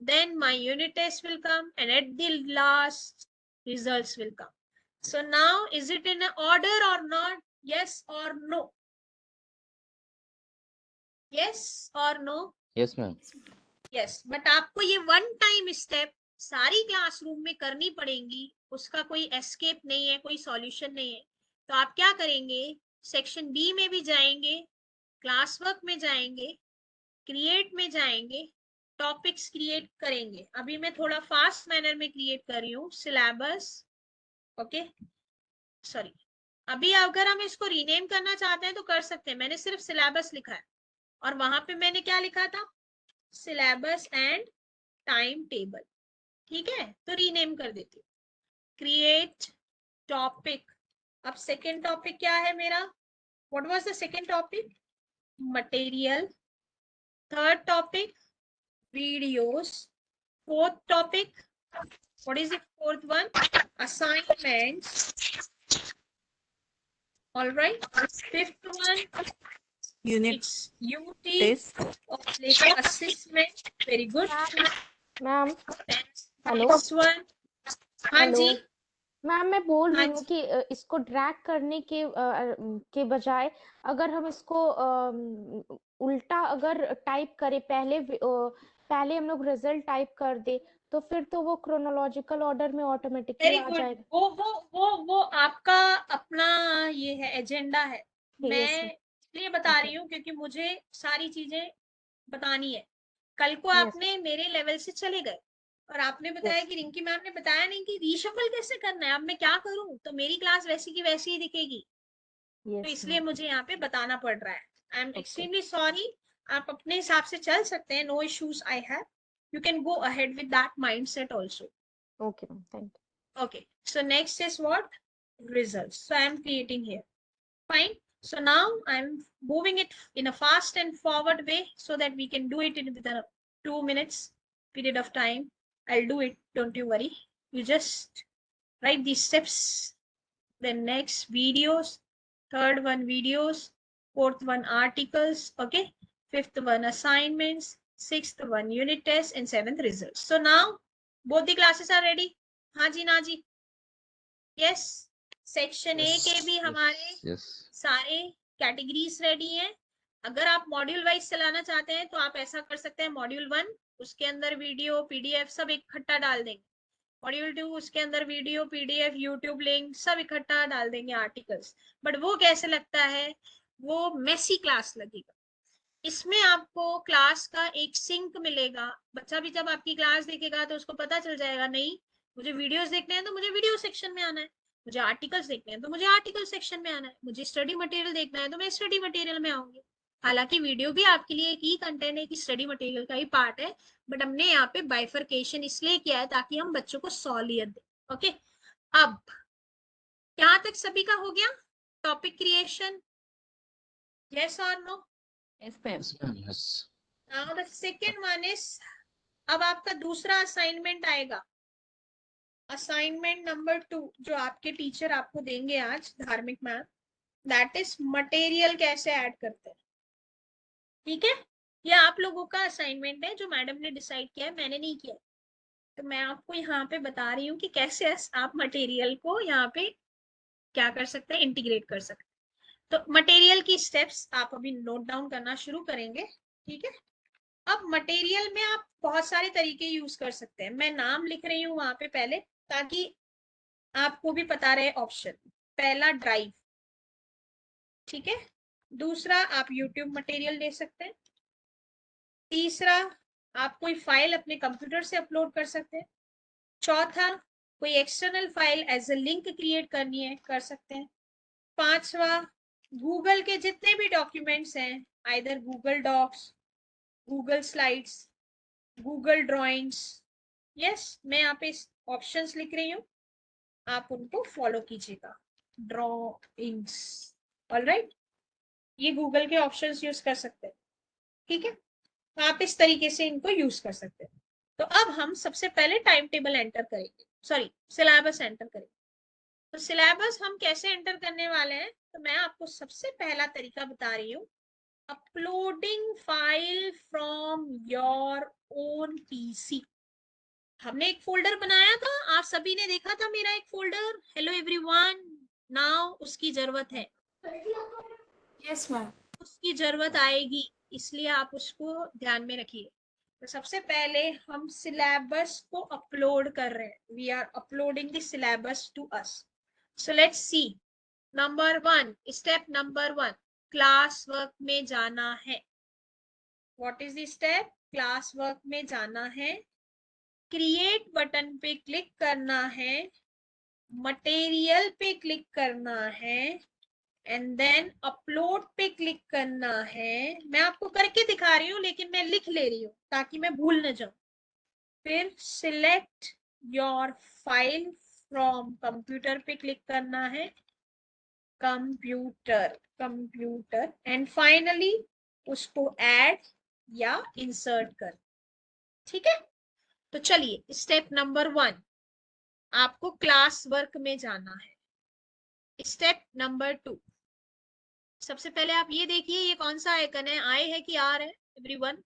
then my unit test will come, and at the last results will come. So now is it in order or not? Yes or no? Yes or no? Yes, ma'am. Yes, but आपको ये one time step सारी classroom में करनी पड़ेगी, उसका कोई escape नहीं है, कोई सॉल्यूशन नहीं है। तो आप क्या करेंगे, सेक्शन बी में भी जाएंगे, क्लास वर्क में जाएंगे, क्रिएट में जाएंगे, टॉपिक्स क्रिएट करेंगे। अभी मैं थोड़ा फास्ट मैनर में क्रिएट कर रही हूँ सिलेबस, ओके। सॉरी, अभी अगर हम इसको रीनेम करना चाहते हैं तो कर सकते हैं, मैंने सिर्फ सिलेबस लिखा है और वहां पे मैंने क्या लिखा था, सिलेबस एंड टाइम टेबल, ठीक है। तो रीनेम कर देती हूँ, क्रिएट टॉपिक। अब सेकेंड टॉपिक क्या है मेरा, what was the second topic, material. Third topic videos. Fourth topic, what is the fourth one, assignments. All right. Fifth one, Unit it's UT test. or later assessment. Very good. Ma'am hello Next one, हाँ hello जी, ma'am, मैं बोल रही हाँ हूँ जी। कि इसको drag करने के बजाय अगर हम इसको उल्टा अगर टाइप करें, पहले हम लोग रिजल्ट टाइप कर दे, तो फिर तो वो क्रोनोलॉजिकल ऑर्डर में ऑटोमेटिकली वेरी आ गुड। जाएगा। वो आपका अपना ये है, एजेंडा है। मैं यस इसलिए बता ओके रही हूँ क्योंकि मुझे सारी चीजें बतानी है। कल को यस आपने मेरे लेवल से चले गए और आपने बताया यस कि रिंकी मैम ने बताया नहीं कि रीशफल कैसे करना है, अब मैं क्या करूं, तो मेरी क्लास वैसी की वैसी ही दिखेगी। तो यस इसलिए मुझे यहाँ पे बताना पड़ रहा है। I am okay extremely sorry. आप अपने हिसाब से चल सकते हैं, no issues I have, you can go ahead with that mindset also. Okay ma'am, thank Okay, so next is what, results. So I am creating here, fine. So now I'm moving it in a fast and forward way so that we can do it in within a 2 minutes period of time. I'll do it, don't you worry. You just write these steps. Then next videos, third one videos, fourth one articles, okay. Fifth one assignments, sixth one unit tests, and seventh results. So now both the classes are ready. हाँ जी ना जी, yes. Section A के भी हमारे Yes. सारे categories ready हैं। अगर आप मॉड्यूल वाइज चलाना चाहते हैं तो आप ऐसा कर सकते हैं, मॉड्यूल 1 उसके अंदर वीडियो पीडीएफ सब इकट्ठा डाल देंगे, मॉड्यूल 2 उसके अंदर वीडियो पीडीएफ यूट्यूब लिंक सब इकट्ठा डाल देंगे, आर्टिकल्स। बट वो कैसे लगता है, वो मेसी क्लास लगेगा। इसमें आपको क्लास का एक सिंक मिलेगा, बच्चा भी जब आपकी क्लास देखेगा तो उसको पता चल जाएगा, नहीं मुझे वीडियोस देखने हैं तो मुझे वीडियो सेक्शन में आना है, मुझे आर्टिकल्स देखने हैं तो मुझे आर्टिकल सेक्शन में आना है, मुझे स्टडी मटेरियल देखना है तो मैं स्टडी मटेरियल में आऊंगी। हालांकि वीडियो भी आपके लिए एक ही कंटेंट है कि स्टडी मटेरियल का ही पार्ट है, बट हमने यहाँ पे बाइफरकेशन इसलिए किया है ताकि हम बच्चों को सहूलियत दें। ओके, अब यहाँ तक सभी का हो गया टॉपिक क्रिएशन, यस और no? Yes ma'am Yes, ma'am. Yes. Now the second one is, अब आपका दूसरा असाइनमेंट आएगा, असाइनमेंट नंबर 2 जो आपके टीचर आपको देंगे आज, धार्मिक मैम, दैट इज मटेरियल कैसे ऐड करते हैं। ठीक है, ये आप लोगों का असाइनमेंट है जो मैडम ने डिसाइड किया है, मैंने नहीं किया। तो मैं आपको यहाँ पे बता रही हूँ कि कैसे आप मटेरियल को यहाँ पे क्या कर सकते हैं, इंटीग्रेट कर सकते हैं। तो मटेरियल की स्टेप्स आप अभी नोट डाउन करना शुरू करेंगे, ठीक है। अब मटेरियल में आप बहुत सारे तरीके यूज कर सकते हैं, मैं नाम लिख रही हूँ वहां पे पहले ताकि आपको भी पता रहे ऑप्शन। पहला ड्राइव, ठीक है। दूसरा आप यूट्यूब मटेरियल ले सकते हैं। तीसरा आप कोई फाइल अपने कंप्यूटर से अपलोड कर सकते हैं। चौथा कोई external file as a link create करनी है, कर सकते हैं। पांचवा गूगल के जितने भी डॉक्यूमेंट्स हैं, either Google docs, Google slides, Google drawings, yes, मैं यहाँ पे ऑप्शंस लिख रही हूँ, आप उनको फॉलो कीजिएगा। ड्रॉइंग्स, ऑलराइट, ये गूगल के ऑप्शंस यूज कर सकते हैं, ठीक है। तो आप इस तरीके से इनको यूज कर सकते हैं। तो अब हम सबसे पहले टाइम टेबल एंटर करेंगे, सॉरी सिलेबस एंटर करेंगे। तो सिलेबस हम कैसे एंटर करने वाले हैं, तो मैं आपको सबसे पहला तरीका बता रही हूँ, uploading file from your own PC. हमने एक फोल्डर बनाया था, आप सभी ने देखा था मेरा एक फोल्डर, हेलो एवरीवन। नाउ उसकी जरूरत है, Yes, ma'am. उसकी जरूरत आएगी, इसलिए आप उसको ध्यान में रखिए। तो सबसे पहले हम सिलेबस को अपलोड कर रहे हैं, we are uploading the syllabus to us. So let's see, number 1, step number 1, class work में जाना है। What is the step? Class work में जाना है, क्रिएट बटन पे क्लिक करना है, मटेरियल पे क्लिक करना है, एंड देन अपलोड पे क्लिक करना है। मैं आपको करके दिखा रही हूँ, लेकिन मैं लिख ले रही हूँ ताकि मैं भूल न जाऊं। फिर select your file from computer पे क्लिक करना है, कंप्यूटर, कंप्यूटर, एंड फाइनली उसको ऐड या इंसर्ट कर, ठीक है। तो चलिए, स्टेप नंबर 1, आपको क्लास वर्क में जाना है। स्टेप नंबर 2, सबसे पहले आप ये देखिए, ये कौन सा आइकन है, आई है कि आर है एवरीवन?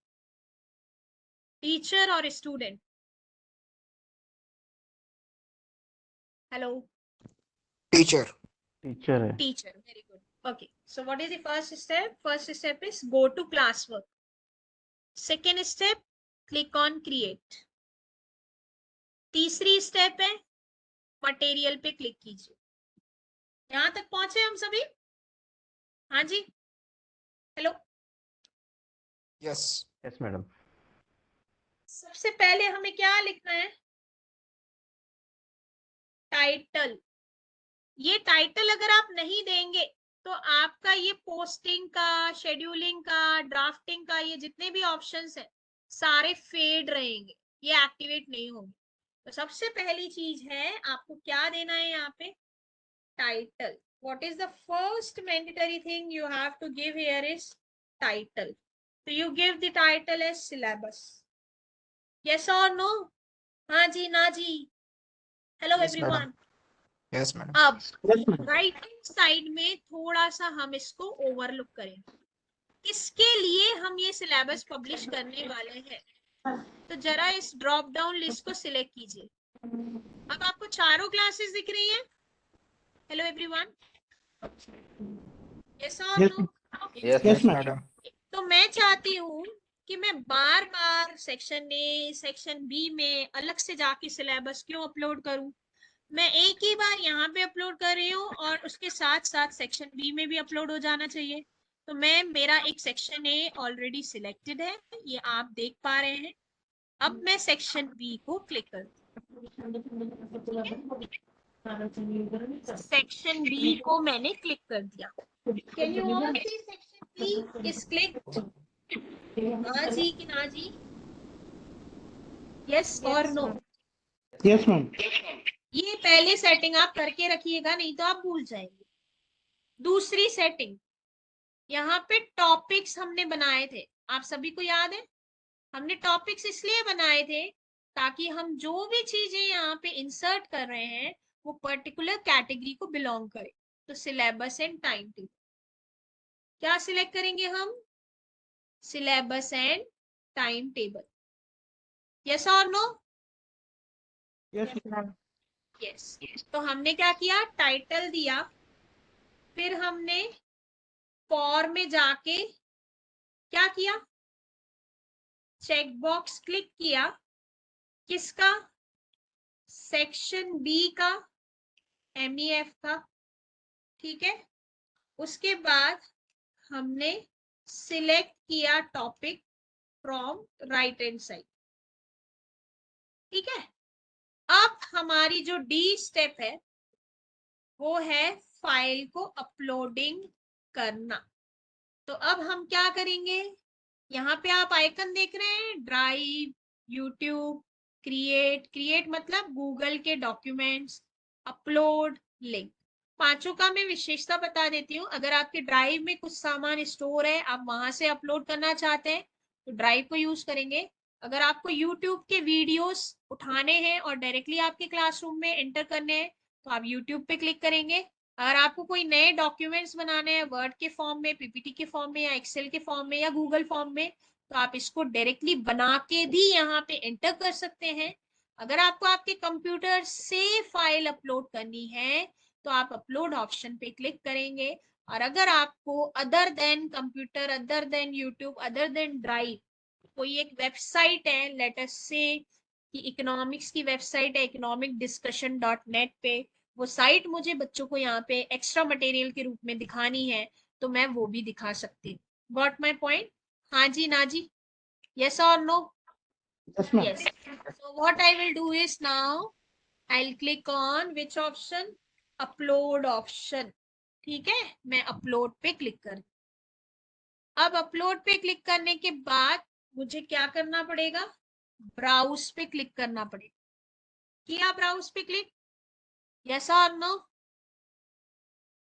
टीचर और स्टूडेंट? हेलो, टीचर टीचर है। Teacher, very good. Okay, so what is the first step? First step is go to class work. Second step, click on create. तीसरी स्टेप है material पे click कीजिए। यहां तक पहुंचे हम सभी? हाँ जी, हेलो। Yes yes madam. सबसे पहले हमें क्या लिखना है? टाइटल। ये टाइटल अगर आप नहीं देंगे तो आपका ये पोस्टिंग का, शेड्यूलिंग का, ड्राफ्टिंग का, ये जितने भी ऑप्शंस हैं सारे फेड रहेंगे, ये एक्टिवेट नहीं होंगे। तो सबसे पहली चीज है, आपको क्या देना है यहाँ पे? Title. What is the first mandatory thing you have to give here is title. तो you give the title as syllabus. Yes और नो? हाँ जी, ना जी? Hello yes madam everyone. Yes madam अब Yes, ma'am. Right hand side में थोड़ा सा हम इसको ओवरलुक करें, किसके लिए हम ये सिलेबस पब्लिश करने वाले हैं। तो जरा इस ड्रॉप डाउन लिस्ट को सिलेक्ट कीजिए। अब आपको चारों क्लासेस दिख रही हैं? हेलो एवरीवन, यस और Yes, no? Yes, yes, yes ma'am. Madam तो मैं चाहती हूँ कि मैं बार बार सेक्शन ए, सेक्शन बी में अलग से जाके सिलेबस क्यों अपलोड करूं। मैं एक ही बार यहाँ पे अपलोड कर रही हूँ और उसके साथ साथ सेक्शन बी में भी अपलोड हो जाना चाहिए। तो मेरा एक सेक्शन ए ऑलरेडी सिलेक्टेड है, ये आप देख पा रहे हैं। अब मैं सेक्शन बी को क्लिक कर, सेक्शन बी को मैंने क्लिक कर दिया। Can you all see section B is clicked? हाँ जी कि ना जी? यस और नो? Yes, ma'am. ये पहले सेटिंग आप करके रखिएगा, नहीं तो आप भूल जाएंगे। दूसरी सेटिंग, यहाँ पे टॉपिक्स हमने बनाए थे, आप सभी को याद है? हमने टॉपिक्स इसलिए बनाए थे ताकि हम जो भी चीजें यहाँ पे इंसर्ट कर रहे हैं वो पर्टिकुलर कैटेगरी को बिलोंग करे। तो सिलेबस एंड टाइम टेबल, क्या सिलेक्ट करेंगे हम? Syllabus and time table. Yes और नो? Yes, ma'am. यस। तो हमने क्या किया? टाइटल दिया, फिर हमने फॉर में जाके क्या किया? चेक बॉक्स क्लिक किया, किसका? सेक्शन बी का, MEF का, ठीक है। उसके बाद हमने सिलेक्ट किया topic from right hand side, ठीक है। अब हमारी जो डी स्टेप है वो है फाइल को अपलोडिंग करना। तो अब हम क्या करेंगे? यहाँ पे आप आइकन देख रहे हैं, ड्राइव, यूट्यूब, क्रिएट मतलब गूगल के डॉक्यूमेंट्स, अपलोड, लिंक। पांचों का मैं विशेषता बता देती हूँ। अगर आपके ड्राइव में कुछ सामान स्टोर है, आप वहां से अपलोड करना चाहते हैं तो ड्राइव को यूज करेंगे। अगर आपको यूट्यूब के वीडियोस उठाने हैं और डायरेक्टली आपके क्लासरूम में एंटर करने हैं तो आप यूट्यूब पे क्लिक करेंगे। अगर आपको कोई नए डॉक्यूमेंट्स बनाने हैं वर्ड के फॉर्म में, पीपीटी के फॉर्म में, या एक्सेल के फॉर्म में, या गूगल फॉर्म में, तो आप इसको डायरेक्टली बना के भी यहाँ पे एंटर कर सकते हैं। अगर आपको आपके कंप्यूटर से फाइल अपलोड करनी है तो आप अपलोड ऑप्शन पे क्लिक करेंगे। और अगर आपको other than computer, other than YouTube, other than drive कोई एक वेबसाइट है, लेट अस से कि इकोनॉमिक्स की वेबसाइट है economicdiscussion.net पे, वो साइट मुझे बच्चों को यहाँ पे एक्स्ट्रा मटेरियल के रूप में दिखानी है तो मैं वो भी दिखा सकती हूँ। Got my point? हाँ जी, ना जी, yes or no? Yes, ma'am. Yes. So what I will do is now I'll click on which option? Upload option. ठीक है, मैं अपलोड पे क्लिक कर। अब अपलोड पे क्लिक करने के बाद मुझे क्या करना पड़ेगा? ब्राउज पे क्लिक करना पड़ेगा। किया ब्राउज पे क्लिक? यस और नो?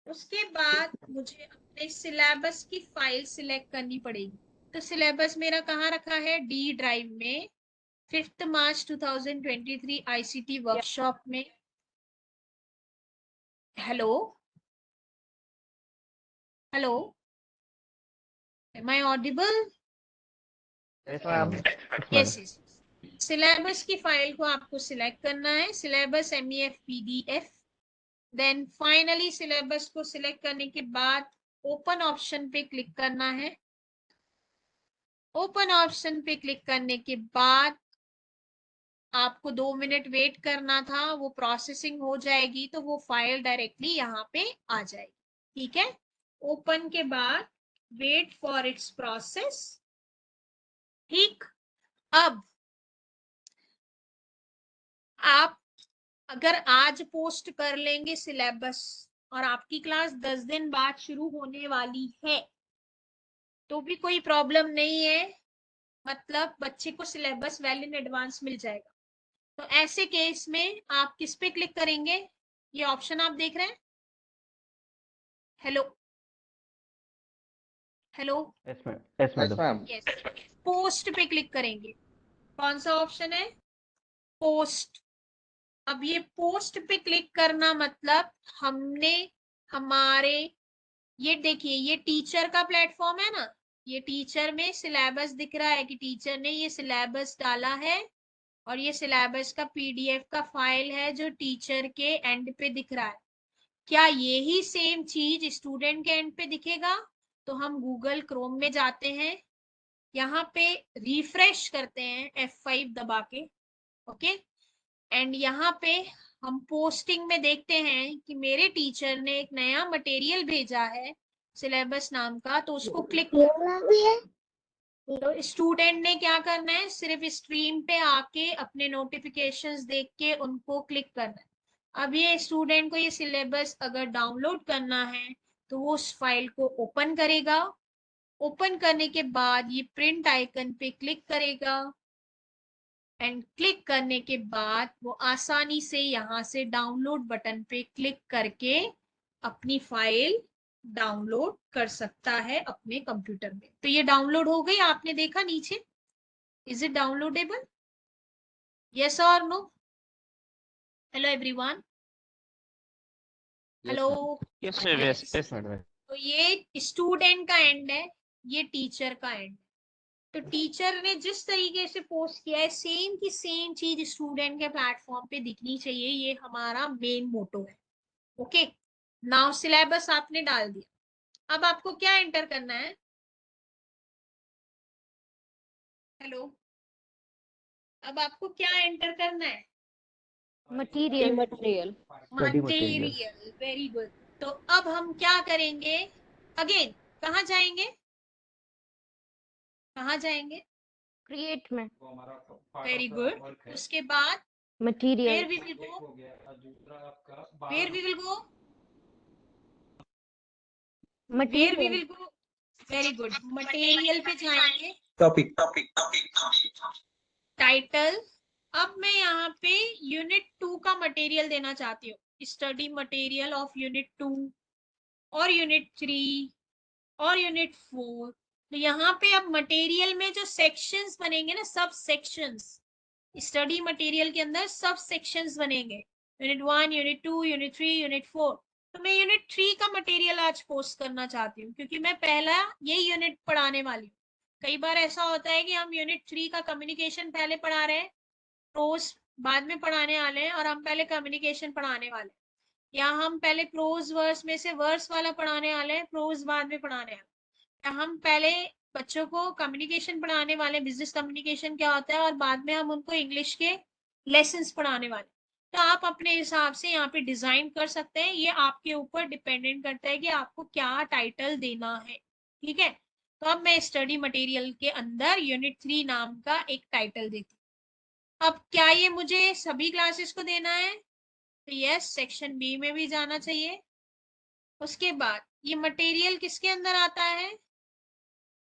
उसके बाद मुझे अपने सिलेबस की फाइल सिलेक्ट करनी पड़ेगी। तो सिलेबस मेरा कहाँ रखा है? डी ड्राइव में, 5 मार्च 2023 आईसीटी वर्कशॉप में। Hello hello, am I audible? Yes, ma'am. Yes yes. Syllabus की फाइल को आपको सिलेक्ट करना है, syllabus MEF PDF। Then finally syllabus को सिलेक्ट करने के बाद ओपन ऑप्शन पे क्लिक करना है। ओपन ऑप्शन पे क्लिक करने के बाद आपको 2 मिनट वेट करना था, वो प्रोसेसिंग हो जाएगी तो वो फाइल डायरेक्टली यहाँ पे आ जाएगी। ठीक है, ओपन के बाद वेट फॉर इट्स प्रोसेस। ठीक, अब आप अगर आज पोस्ट कर लेंगे सिलेबस और आपकी क्लास 10 दिन बाद शुरू होने वाली है तो भी कोई प्रॉब्लम नहीं है, मतलब बच्चे को सिलेबस वेल इन एडवांस मिल जाएगा। तो ऐसे केस में आप किस पे क्लिक करेंगे? ये ऑप्शन आप देख रहे हैं, hello hello, Yes, ma'am. Yes, post पे क्लिक करेंगे। कौन सा ऑप्शन है? पोस्ट। अब ये पोस्ट पे क्लिक करना मतलब हमने हमारे, ये देखिए ये टीचर का प्लेटफॉर्म है ना, ये टीचर में सिलेबस दिख रहा है कि टीचर ने ये सिलेबस डाला है और ये सिलेबस का PDF का फाइल है जो टीचर के एंड पे दिख रहा है। क्या यही सेम चीज स्टूडेंट के एंड पे दिखेगा? तो हम गूगल क्रोम में जाते हैं, यहाँ पे रिफ्रेश करते हैं F5 दबा के, ओके, एंड यहाँ पे हम पोस्टिंग में देखते हैं कि मेरे टीचर ने एक नया मटेरियल भेजा है सिलेबस नाम का, तो उसको क्लिक तो स्टूडेंट ने क्या करना है? सिर्फ स्ट्रीम पे आके अपने नोटिफिकेशंस देख के उनको क्लिक करना है। अब ये स्टूडेंट को ये सिलेबस अगर डाउनलोड करना है तो वो उस फाइल को ओपन करेगा। ओपन करने के बाद ये प्रिंट आइकन पे क्लिक करेगा एंड क्लिक करने के बाद वो आसानी से यहाँ से डाउनलोड बटन पे क्लिक करके अपनी फाइल डाउनलोड कर सकता है अपने कंप्यूटर में। तो ये डाउनलोड हो गई, आपने देखा नीचे, इज इट डाउनलोडेबल? यस और no? Hello everyone, hello. Yes, ma'am. Yes, madam. तो ये स्टूडेंट का एंड है, ये टीचर का एंड। तो टीचर ने जिस तरीके से पोस्ट किया है सेम की सेम चीज स्टूडेंट के प्लेटफॉर्म पे दिखनी चाहिए, ये हमारा मेन मोटो है। ओके, नाउ सिलेबस आपने डाल दिया, अब आपको क्या एंटर करना है? हेलो, अब आपको क्या एंटर करना है? Material material, very good. तो अब हम क्या करेंगे? अगेन कहाँ जाएंगे? कहाँ जाएंगे? क्रिएट में वेरी गुड। उसके बाद material where we will go? Where we will go? Very good, material पे जाएंगे। Topic. टाइटल, अब मैं यहाँ पे यूनिट 2 का मटेरियल देना चाहती हूँ, स्टडी मटेरियल ऑफ यूनिट 2 और यूनिट 3 और यूनिट 4। तो यहाँ पे अब मटेरियल में जो सेक्शंस बनेंगे ना, सब सेक्शंस, स्टडी मटेरियल के अंदर सब सेक्शंस बनेंगे, यूनिट 1, यूनिट 2, यूनिट 3, यूनिट 4। तो मैं यूनिट 3 का मटेरियल आज पोस्ट करना चाहती हूँ, क्योंकि मैं पहला यही यूनिट पढ़ाने वाली हूँ। कई बार ऐसा होता है कि हम यूनिट 3 का कम्युनिकेशन पहले पढ़ा रहे हैं, प्रोज बाद में पढ़ाने वाले हैं, और हम पहले कम्युनिकेशन पढ़ाने वाले हैं, या हम पहले प्रोज वर्स में से वर्स वाला पढ़ाने वाले हैं, प्रोज बाद में पढ़ाने वाले, या हम पहले बच्चों को कम्युनिकेशन पढ़ाने वाले, बिजनेस कम्युनिकेशन क्या होता है, और बाद में हम उनको इंग्लिश के लेसन्स पढ़ाने वाले। तो आप अपने हिसाब से यहाँ पे डिजाइन कर सकते हैं, ये आपके ऊपर डिपेंडेंट करता है कि आपको क्या टाइटल देना है। ठीक है, तो अब मैं स्टडी मटेरियल के अंदर यूनिट 3 नाम का एक टाइटल देती हूँ। अब क्या ये मुझे सभी क्लासेस को देना है? तो यस, सेक्शन बी में भी जाना चाहिए। उसके बाद ये मटेरियल किसके अंदर आता है?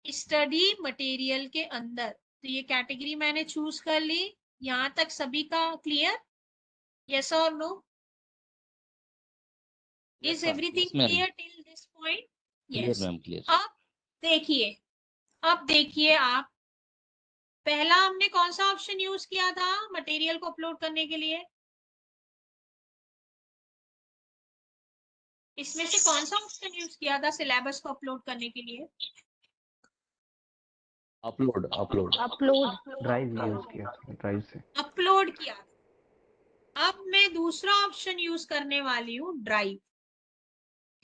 स्टडी मटेरियल के अंदर। तो ये कैटेगरी मैंने चूज कर ली। यहाँ तक सभी का क्लियर? यस और no? Is everything clear till this point? Yes. अब देखिए, आप पहला हमने कौन सा ऑप्शन यूज किया था मटेरियल को अपलोड करने के लिए? इसमें से कौन सा ऑप्शन यूज किया था सिलेबस को अपलोड करने के लिए? अपलोड ड्राइव यूज किया, ड्राइव से अपलोड किया। अब मैं दूसरा ऑप्शन यूज करने वाली हूँ, ड्राइव।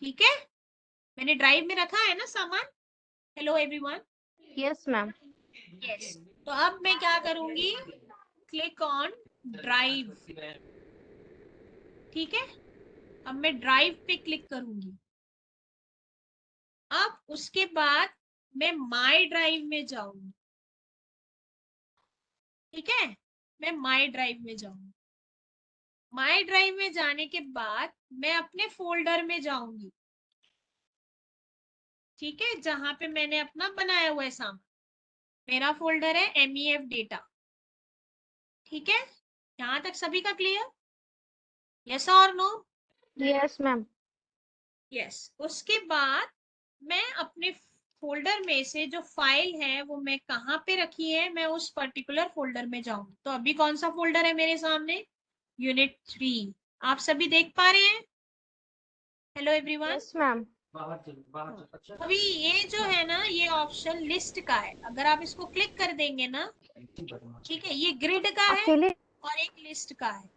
ठीक है, मैंने ड्राइव में रखा है ना सामान। Hello everyone. Yes ma'am. Yes, तो अब मैं क्या करूंगी, क्लिक ऑन ड्राइव। ठीक है, अब मैं ड्राइव पे क्लिक करूंगी। अब उसके बाद मैं माई ड्राइव में जाऊंगी। ठीक है, मैं माई ड्राइव में जाऊंगी। माई ड्राइव में जाने के बाद मैं अपने फोल्डर में जाऊंगी। ठीक है, जहां पे मैंने अपना बनाया हुआ है सामान, मेरा फोल्डर है MEF डेटा। ठीक है, यहां तक सभी का क्लियर? यस और नो? Yes ma'am. यस। उसके बाद मैं अपने फोल्डर में से जो फाइल है वो मैं कहाँ पे रखी है, मैं उस पर्टिकुलर फोल्डर में जाऊंगी। तो अभी कौन सा फोल्डर है मेरे सामने? यूनिट 3। आप सभी देख पा रहे हैं? Hello everyone. Yes ma'am. अभी ये जो है ना, ये ऑप्शन लिस्ट का है। अगर आप इसको क्लिक कर देंगे ना, ठीक है, ये ग्रिड का है अकेले और एक लिस्ट का है।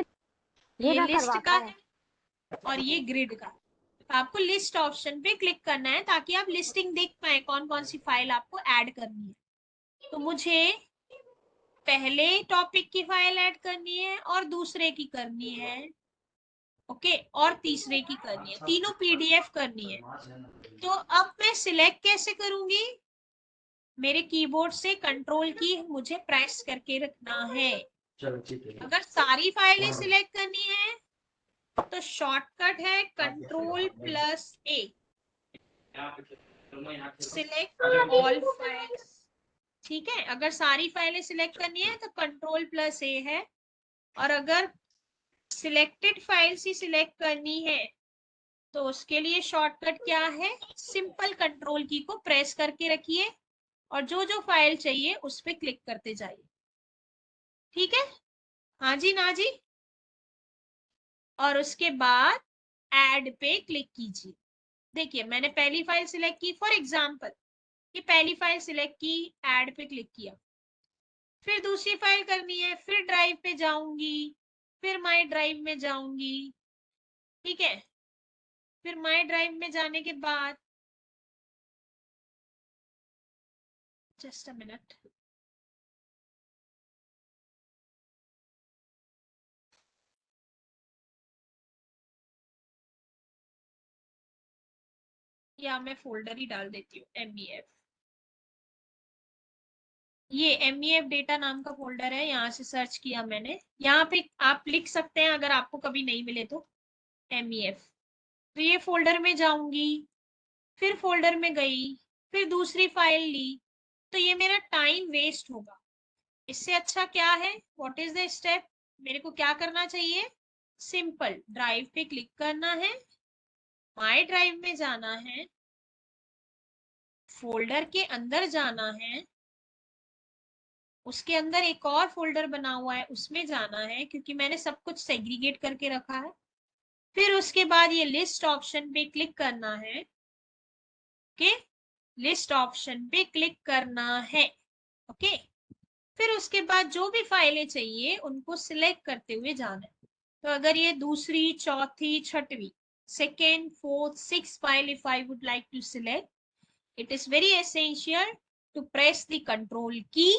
ये ये ना लिस्ट करवाता का है। है और ये ग्रिड का है। तो आपको लिस्ट ऑप्शन पे क्लिक करना है ताकि आप लिस्टिंग देख पाए कौन कौन सी फाइल आपको ऐड करनी है। तो मुझे पहले टॉपिक की फाइल ऐड करनी है और दूसरे की करनी है, ओके, और तीसरे की करनी है, तीनों PDF करनी है। तो अब मैं सिलेक्ट कैसे करूंगी? मेरे कीबोर्ड से कंट्रोल की मुझे प्रेस करके रखना है। अगर सारी फाइलें सिलेक्ट करनी है तो शॉर्टकट है Ctrl+A। Select all files. ठीक है, अगर सारी फाइलें सिलेक्ट करनी है तो Ctrl+A है, और अगर सिलेक्टेड फाइल्स ही सिलेक्ट करनी है तो उसके लिए शॉर्टकट क्या है? सिंपल कंट्रोल की को प्रेस करके रखिए और जो जो फाइल चाहिए उस पर क्लिक करते जाइए। ठीक है, हाँ जी ना जी। और उसके बाद ऐड पे क्लिक कीजिए। देखिए, मैंने पहली फाइल सिलेक्ट की, फॉर एग्जांपल ये पहली फाइल सिलेक्ट की, ऐड पे क्लिक किया। फिर दूसरी फाइल करनी है, फिर ड्राइव पे जाऊंगी, फिर माई ड्राइव में जाऊंगी। ठीक है, फिर माई ड्राइव में जाने के बाद, जस्ट अ मिनट, या मैं फोल्डर ही डाल देती हूँ MEF। ये MEF डेटा नाम का फोल्डर है, यहाँ से सर्च किया मैंने। यहाँ पे आप लिख सकते हैं अगर आपको कभी नहीं मिले तो, MEF। तो ये फोल्डर में जाऊंगी, फिर फोल्डर में गई, फिर दूसरी फाइल ली, तो ये मेरा टाइम वेस्ट होगा। इससे अच्छा क्या है? What is the step? मेरे को क्या करना चाहिए? सिंपल, ड्राइव पे क्लिक करना है, माई ड्राइव में जाना है, फोल्डर के अंदर जाना है, उसके अंदर एक और फोल्डर बना हुआ है उसमें जाना है, क्योंकि मैंने सब कुछ सेग्रीगेट करके रखा है। फिर उसके बाद ये लिस्ट ऑप्शन पे क्लिक करना है। ओके, लिस्ट ऑप्शन पे क्लिक करना है। ओके, फिर उसके बाद जो भी फाइलें चाहिए उनको सिलेक्ट करते हुए जाना है। तो अगर ये दूसरी, चौथी, छठवीं, second, fourth, six file if I would like to select, it is very essential to press the control key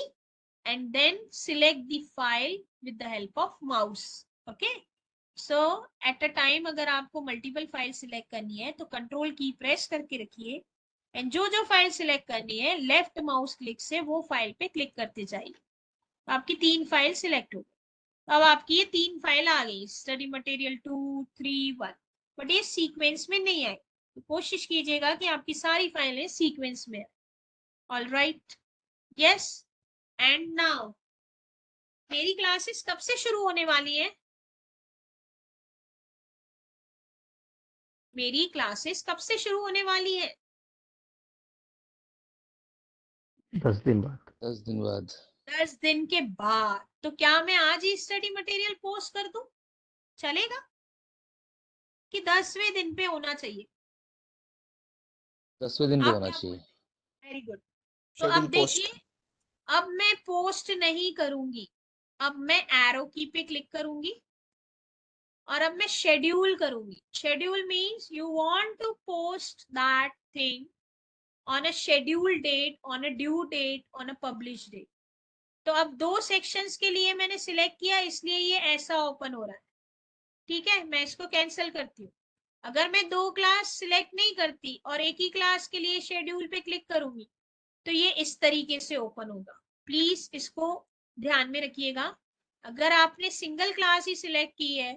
and then select the file with the help of mouse. Okay, so at a time अगर आपको multiple file select करनी है तो control की press करके रखिए, and जो जो फाइल सिलेक्ट करनी है लेफ्ट माउस क्लिक से वो फाइल पे क्लिक करते जाइए। आपकी 3 फाइल सिलेक्ट हो गई। अब आपकी ये 3 फाइल आ गई, स्टडी मटेरियल 2, 3, 1, बट ये सीक्वेंस में नहीं आई। तो कोशिश कीजिएगा कि आपकी सारी फाइलें सीक्वेंस में आए। All right, yes. And now मेरी क्लासेस कब से शुरू होने वाली है? मेरी क्लासेस कब से शुरू होने वाली है? 10 दिन बाद। 10 दिन बाद। 10 दिन के बाद। तो क्या मैं आज ही स्टडी मटेरियल पोस्ट कर दूं? चलेगा कि 10वें दिन पे होना चाहिए? 10वें दिन पे आप होना क्या चाहिए। बोलते? Very good. तो अब देखिए, अब मैं पोस्ट नहीं करूंगी, अब मैं एरो की पे क्लिक करूंगी और अब मैं शेड्यूल करूंगी। Schedule means you want to post that thing on a schedule date, on a due date, on a publish date. तो अब 2 सेक्शंस के लिए मैंने सिलेक्ट किया, इसलिए ये ऐसा ओपन हो रहा है। ठीक है, मैं इसको कैंसिल करती हूँ। अगर मैं 2 क्लास सिलेक्ट नहीं करती और एक ही क्लास के लिए शेड्यूल पे क्लिक करूंगी तो ये इस तरीके से ओपन होगा। प्लीज इसको ध्यान में रखिएगा। अगर आपने सिंगल क्लास ही सिलेक्ट की है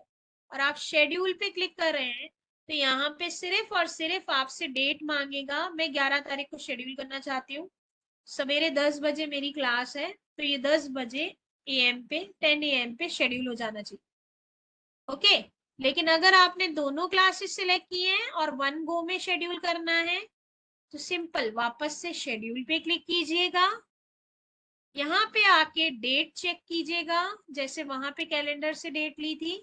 और आप शेड्यूल पे क्लिक कर रहे हैं तो यहाँ पे सिर्फ और सिर्फ आपसे डेट मांगेगा। मैं 11 तारीख को शेड्यूल करना चाहती हूँ, सवेरे 10 बजे मेरी क्लास है, तो ये 10 बजे AM पे, 10 AM पे शेड्यूल हो जाना चाहिए। ओके, लेकिन अगर आपने दोनों क्लासेस सिलेक्ट किए हैं और 1 गो में शेड्यूल करना है तो सिंपल वापस से शेड्यूल पे क्लिक कीजिएगा, यहाँ पे आके डेट चेक कीजिएगा, जैसे वहां पे कैलेंडर से डेट ली थी।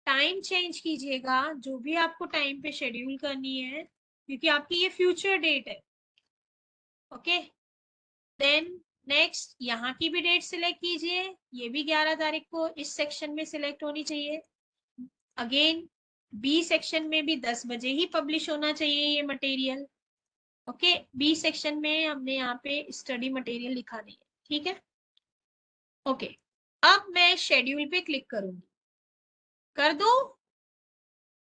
टाइम चेंज कीजिएगा, जो भी आपको टाइम पे शेड्यूल करनी है, क्योंकि आपकी ये फ्यूचर डेट है। ओके, देन नेक्स्ट यहाँ की भी डेट सिलेक्ट कीजिए, ये भी 11 तारीख को इस सेक्शन में सिलेक्ट होनी चाहिए। अगेन बी सेक्शन में भी 10 बजे ही पब्लिश होना चाहिए ये मटेरियल। ओके, बी सेक्शन में हमने यहाँ पे स्टडी मटेरियल लिखा नहीं है। ठीक है, ओके। अब मैं शेड्यूल पे क्लिक करूंगी, कर दो।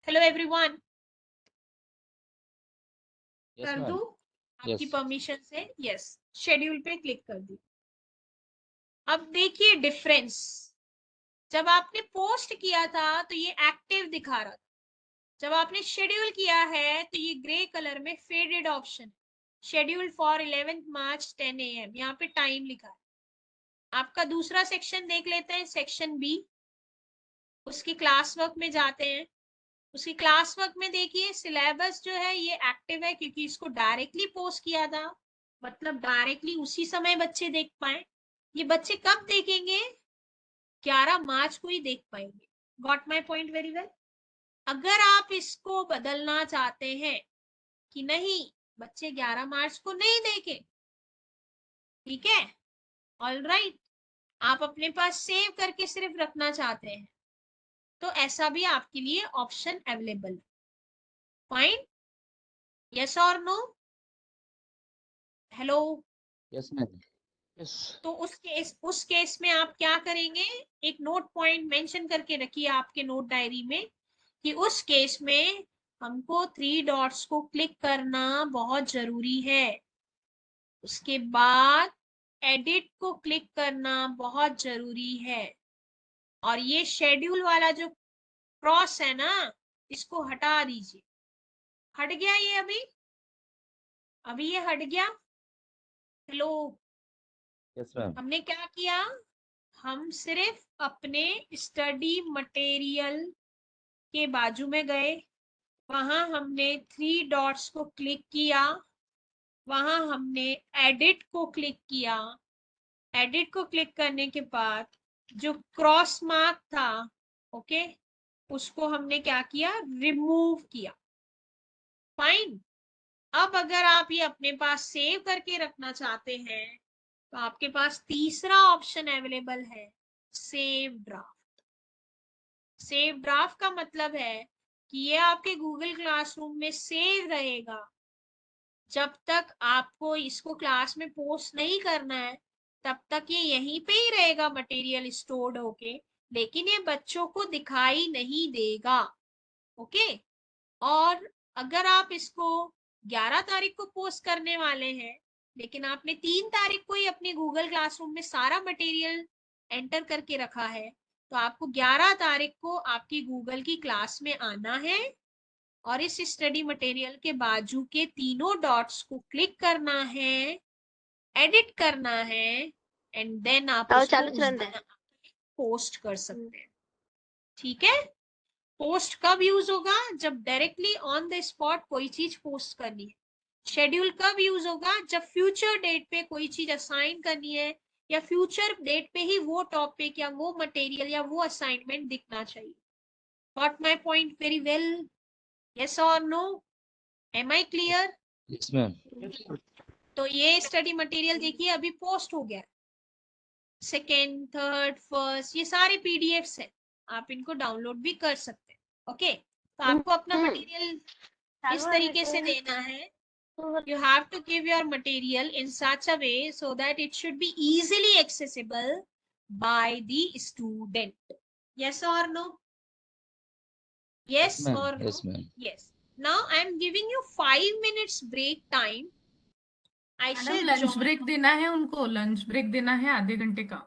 हेलो एवरीवन, कर दो आपकी परमिशन से? यस, शेड्यूल पे क्लिक कर दी। अब देखिए डिफरेंस, जब आपने पोस्ट किया था तो ये एक्टिव दिखा रहा था, जब आपने शेड्यूल किया है तो ये ग्रे कलर में faded option, schedule for 11 March 10 AM, यहाँ पे टाइम लिखा है। आपका दूसरा सेक्शन देख लेते हैं, सेक्शन बी। उसकी क्लास वर्क में जाते हैं। उसकी क्लास वर्क में देखिए सिलेबस जो है ये एक्टिव है, क्योंकि इसको डायरेक्टली पोस्ट किया था, मतलब डायरेक्टली उसी समय बच्चे देख पाए। ये बच्चे कब देखेंगे? 11 मार्च को ही देख पाएंगे। Got my point very well. अगर आप इसको बदलना चाहते हैं कि नहीं, बच्चे 11 मार्च को नहीं देखें, ठीक है, ऑल राइट, आप अपने पास सेव करके सिर्फ रखना चाहते हैं, तो ऐसा भी आपके लिए ऑप्शन अवेलेबल है। फाइन, यस और no? Hello, yes ma'am. Yes. तो उस केस में आप क्या करेंगे? एक नोट पॉइंट मेंशन करके रखिए आपके नोट डायरी में कि उस केस में हमको 3 डॉट्स को क्लिक करना बहुत जरूरी है। उसके बाद एडिट को क्लिक करना बहुत जरूरी है। और ये शेड्यूल वाला जो क्रॉस है ना, इसको हटा दीजिए। हट गया ये? अभी ये हट गया? Hello, yes ma'am. हमने क्या किया, हम सिर्फ अपने स्टडी मटेरियल के बाजू में गए, वहां हमने 3 डॉट्स को क्लिक किया, वहां हमने एडिट को क्लिक किया। एडिट को क्लिक करने के बाद जो क्रॉस मार्क था, ओके, उसको हमने क्या किया, रिमूव किया। फाइन। अब अगर आप ये अपने पास सेव करके रखना चाहते हैं तो आपके पास तीसरा ऑप्शन अवेलेबल है, सेव ड्राफ्ट। सेव ड्राफ्ट का मतलब है कि ये आपके गूगल क्लासरूम में सेव रहेगा। जब तक आपको इसको क्लास में पोस्ट नहीं करना है तब तक ये यहीं पे ही रहेगा मटेरियल स्टोर्ड होके, लेकिन ये बच्चों को दिखाई नहीं देगा। ओके। और अगर आप इसको 11 तारीख को पोस्ट करने वाले हैं, लेकिन आपने 3 तारीख को ही अपने गूगल क्लासरूम में सारा मटेरियल एंटर करके रखा है, तो आपको 11 तारीख को आपकी गूगल की क्लास में आना है और इस स्टडी मटेरियल के बाजू के तीनों डॉट्स को क्लिक करना है, एडिट करना है, एंड देन आप उसको उस दिन पोस्ट कर सकते हैं। ठीक है। पोस्ट कब यूज होगा, जब डायरेक्टली ऑन द स्पॉट कोई चीज पोस्ट करनी है। शेड्यूल कब यूज होगा, जब फ्यूचर डेट पे कोई चीज असाइन करनी है या फ्यूचर डेट पे ही वो टॉपिक या वो मटेरियल या वो असाइनमेंट दिखना चाहिए। Got my point very well? Yes और no? Am I clear? Yes ma'am. तो ये स्टडी मटेरियल देखिए अभी पोस्ट हो गया, सेकेंड, थर्ड, फर्स्ट, ये सारे पीडीएफ्स हैं, आप इनको डाउनलोड भी कर सकते हैं। ओके। तो आपको अपना मटेरियल इस तरीके से देना है, you have to give your material in such a way so that it should be easily accessible by the student. Yes or no? Yes ma'am. or no? Yes ma'am. Yes. Now I am giving you 5 minutes break time. I madam shall lunch join. Break देना है उनको, lunch break देना है आधे घंटे का।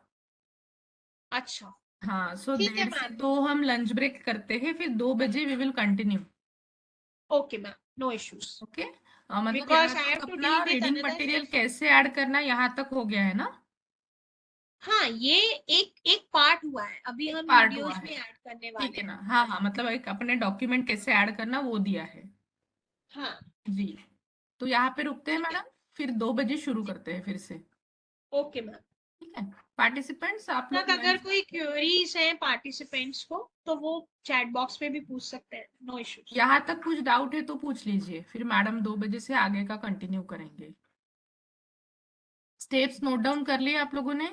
अच्छा, हाँ, सो ठीक है 1:30 से मैम। 2 हम लंच ब्रेक करते हैं, फिर 2 बजे we will continue. Okay ma'am, no issues. Okay. मतलब Because यहाँ I have तक to अपना deal with reading another material session. कैसे ऐड करना यहाँ तक हो गया है ना? हाँ, ये एक पार्ट हुआ है, अभी एक हम पार्ट हुआ वीडियोस है, में ऐड करने ठीक वाले है हैं। ना? हाँ हाँ, मतलब एक अपने डॉक्यूमेंट कैसे ऐड करना वो दिया है हाँ, जी। तो यहाँ पे रुकते हैं ठीक है। मैडम, फिर 2 बजे शुरू करते हैं फिर से। Okay ma'am. ठीक है पार्टिसिपेंट्स, आप तक लोग अगर लंच कोई क्वेरीज हैं पार्टिसिपेंट्स को तो वो चैट बॉक्स पे भी पूछ सकते हैं, नो इश्यूज। यहाँ तक कुछ डाउट है तो पूछ लीजिए, फिर मैडम 2 बजे से आगे का कंटिन्यू करेंगे। स्टेप्स नोट डाउन कर लिए आप लोगों ने?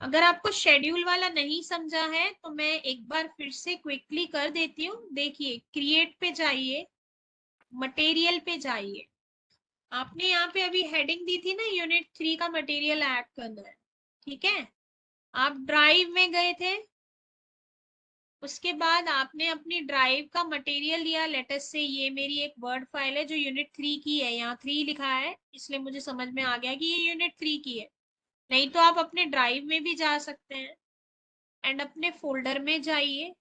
अगर आपको शेड्यूल वाला नहीं समझा है तो मैं एक बार फिर से क्विकली कर देती हूँ। देखिए, क्रिएट पे जाइए, मटेरियल पे जाइए। आपने यहाँ पे अभी हेडिंग दी थी ना, यूनिट 3 का मटेरियल ऐड करना है। ठीक है। आप ड्राइव में गए थे, उसके बाद आपने अपनी ड्राइव का मटेरियल लिया। लेटेस्ट से ये मेरी एक वर्ड फाइल है जो यूनिट 3 की है, यहाँ 3 लिखा है इसलिए मुझे समझ में आ गया कि ये यूनिट 3 की है। नहीं तो आप अपने ड्राइव में भी जा सकते हैं एंड अपने फोल्डर में जाइए।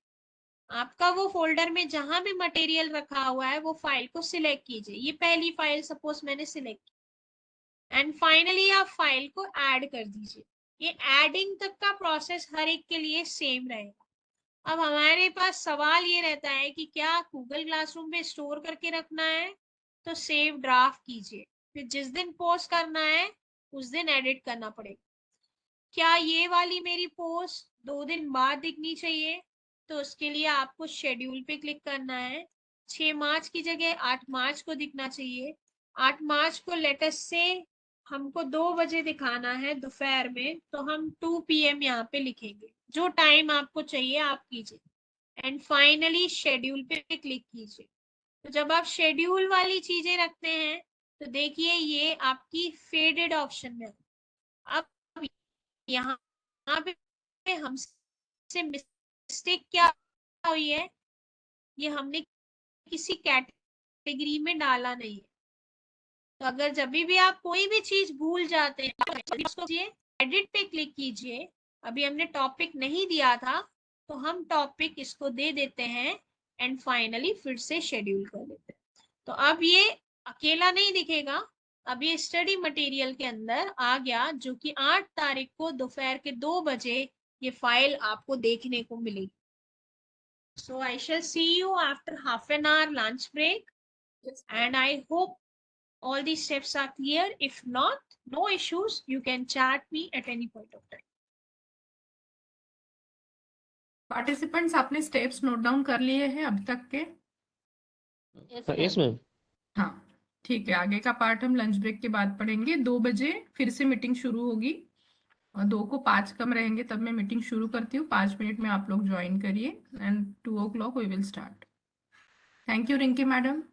आपका वो फोल्डर में जहां भी मटेरियल रखा हुआ है वो फाइल को सिलेक्ट कीजिए। ये पहली फाइल सपोज मैंने सिलेक्ट की एंड फाइनली आप फाइल को ऐड कर दीजिए। ये एडिंग तक का प्रोसेस हर एक के लिए सेम रहेगा। अब हमारे पास सवाल ये रहता है कि क्या गूगल क्लासरूम पे स्टोर करके रखना है, तो सेव ड्राफ्ट कीजिए, फिर जिस दिन पोस्ट करना है उस दिन एडिट करना पड़ेगा। क्या ये वाली मेरी पोस्ट 2 दिन बाद दिखनी चाहिए, तो उसके लिए आपको शेड्यूल पे क्लिक करना है। 6 मार्च की जगह 8 मार्च को दिखना चाहिए। 8 मार्च को लेटेस्ट से हमको 2 बजे दिखाना है दोपहर में, तो हम 2 PM यहाँ पे लिखेंगे। जो टाइम आपको चाहिए आप कीजिए एंड फाइनली शेड्यूल पे क्लिक कीजिए। तो जब आप शेड्यूल वाली चीजें रखते हैं तो देखिए ये आपकी फेडेड ऑप्शन में। अब यहाँ पे हमसे मिस्टेक क्या हुई है, ये हमने किसी कैटेगरी में डाला नहीं है। तो अगर जब भी आप कोई भी चीज भूल जाते हैं तो एडिट पे क्लिक कीजिए। अभी हमने टॉपिक नहीं दिया था तो हम टॉपिक इसको दे देते हैं एंड फाइनली फिर से शेड्यूल कर देते हैं। तो अब ये अकेला नहीं दिखेगा, अब ये स्टडी मटेरियल के अंदर आ गया, जो कि 8 तारीख को दोपहर के 2 बजे ये फाइल आपको देखने को मिलेगी. So I shall see you after half an hour lunch break, and I hope all these steps are clear. If not, no issues. You can chat me at any point of time. Participants आपने steps note down कर लिए हैं अब तक के? Yes ma'am. हाँ, ठीक है. आगे का पार्ट हम लंच ब्रेक के बाद पढ़ेंगे. 2 बजे फिर से मीटिंग शुरू होगी और 2 को 5 कम रहेंगे तब मैं मीटिंग शुरू करती हूँ. 5 मिनट में आप लोग ज्वाइन करिए and 2 o'clock we will start. Thank you Rinki madam.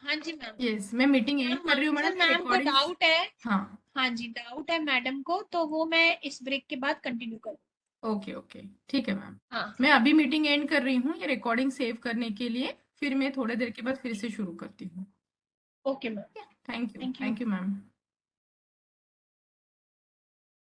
हाँ जी मैम. यस, मैं मीटिंग एंड कर रही हूँ मैडम. मैम को डाउट है. हाँ, हाँ जी, डाउट है मैडम को, तो वो मैं इस ब्रेक के बाद कंटिन्यू करूँ. ओके ओके, ठीक है मैम. हाँ. मैं अभी मीटिंग एंड कर रही हूँ ये रिकॉर्डिंग सेव करने के लिए. फिर मैं थोड़ी देर के बाद फिर से शुरू करती हूँ. Okay ma'am. Thank you. Thank you. Thank you ma'am.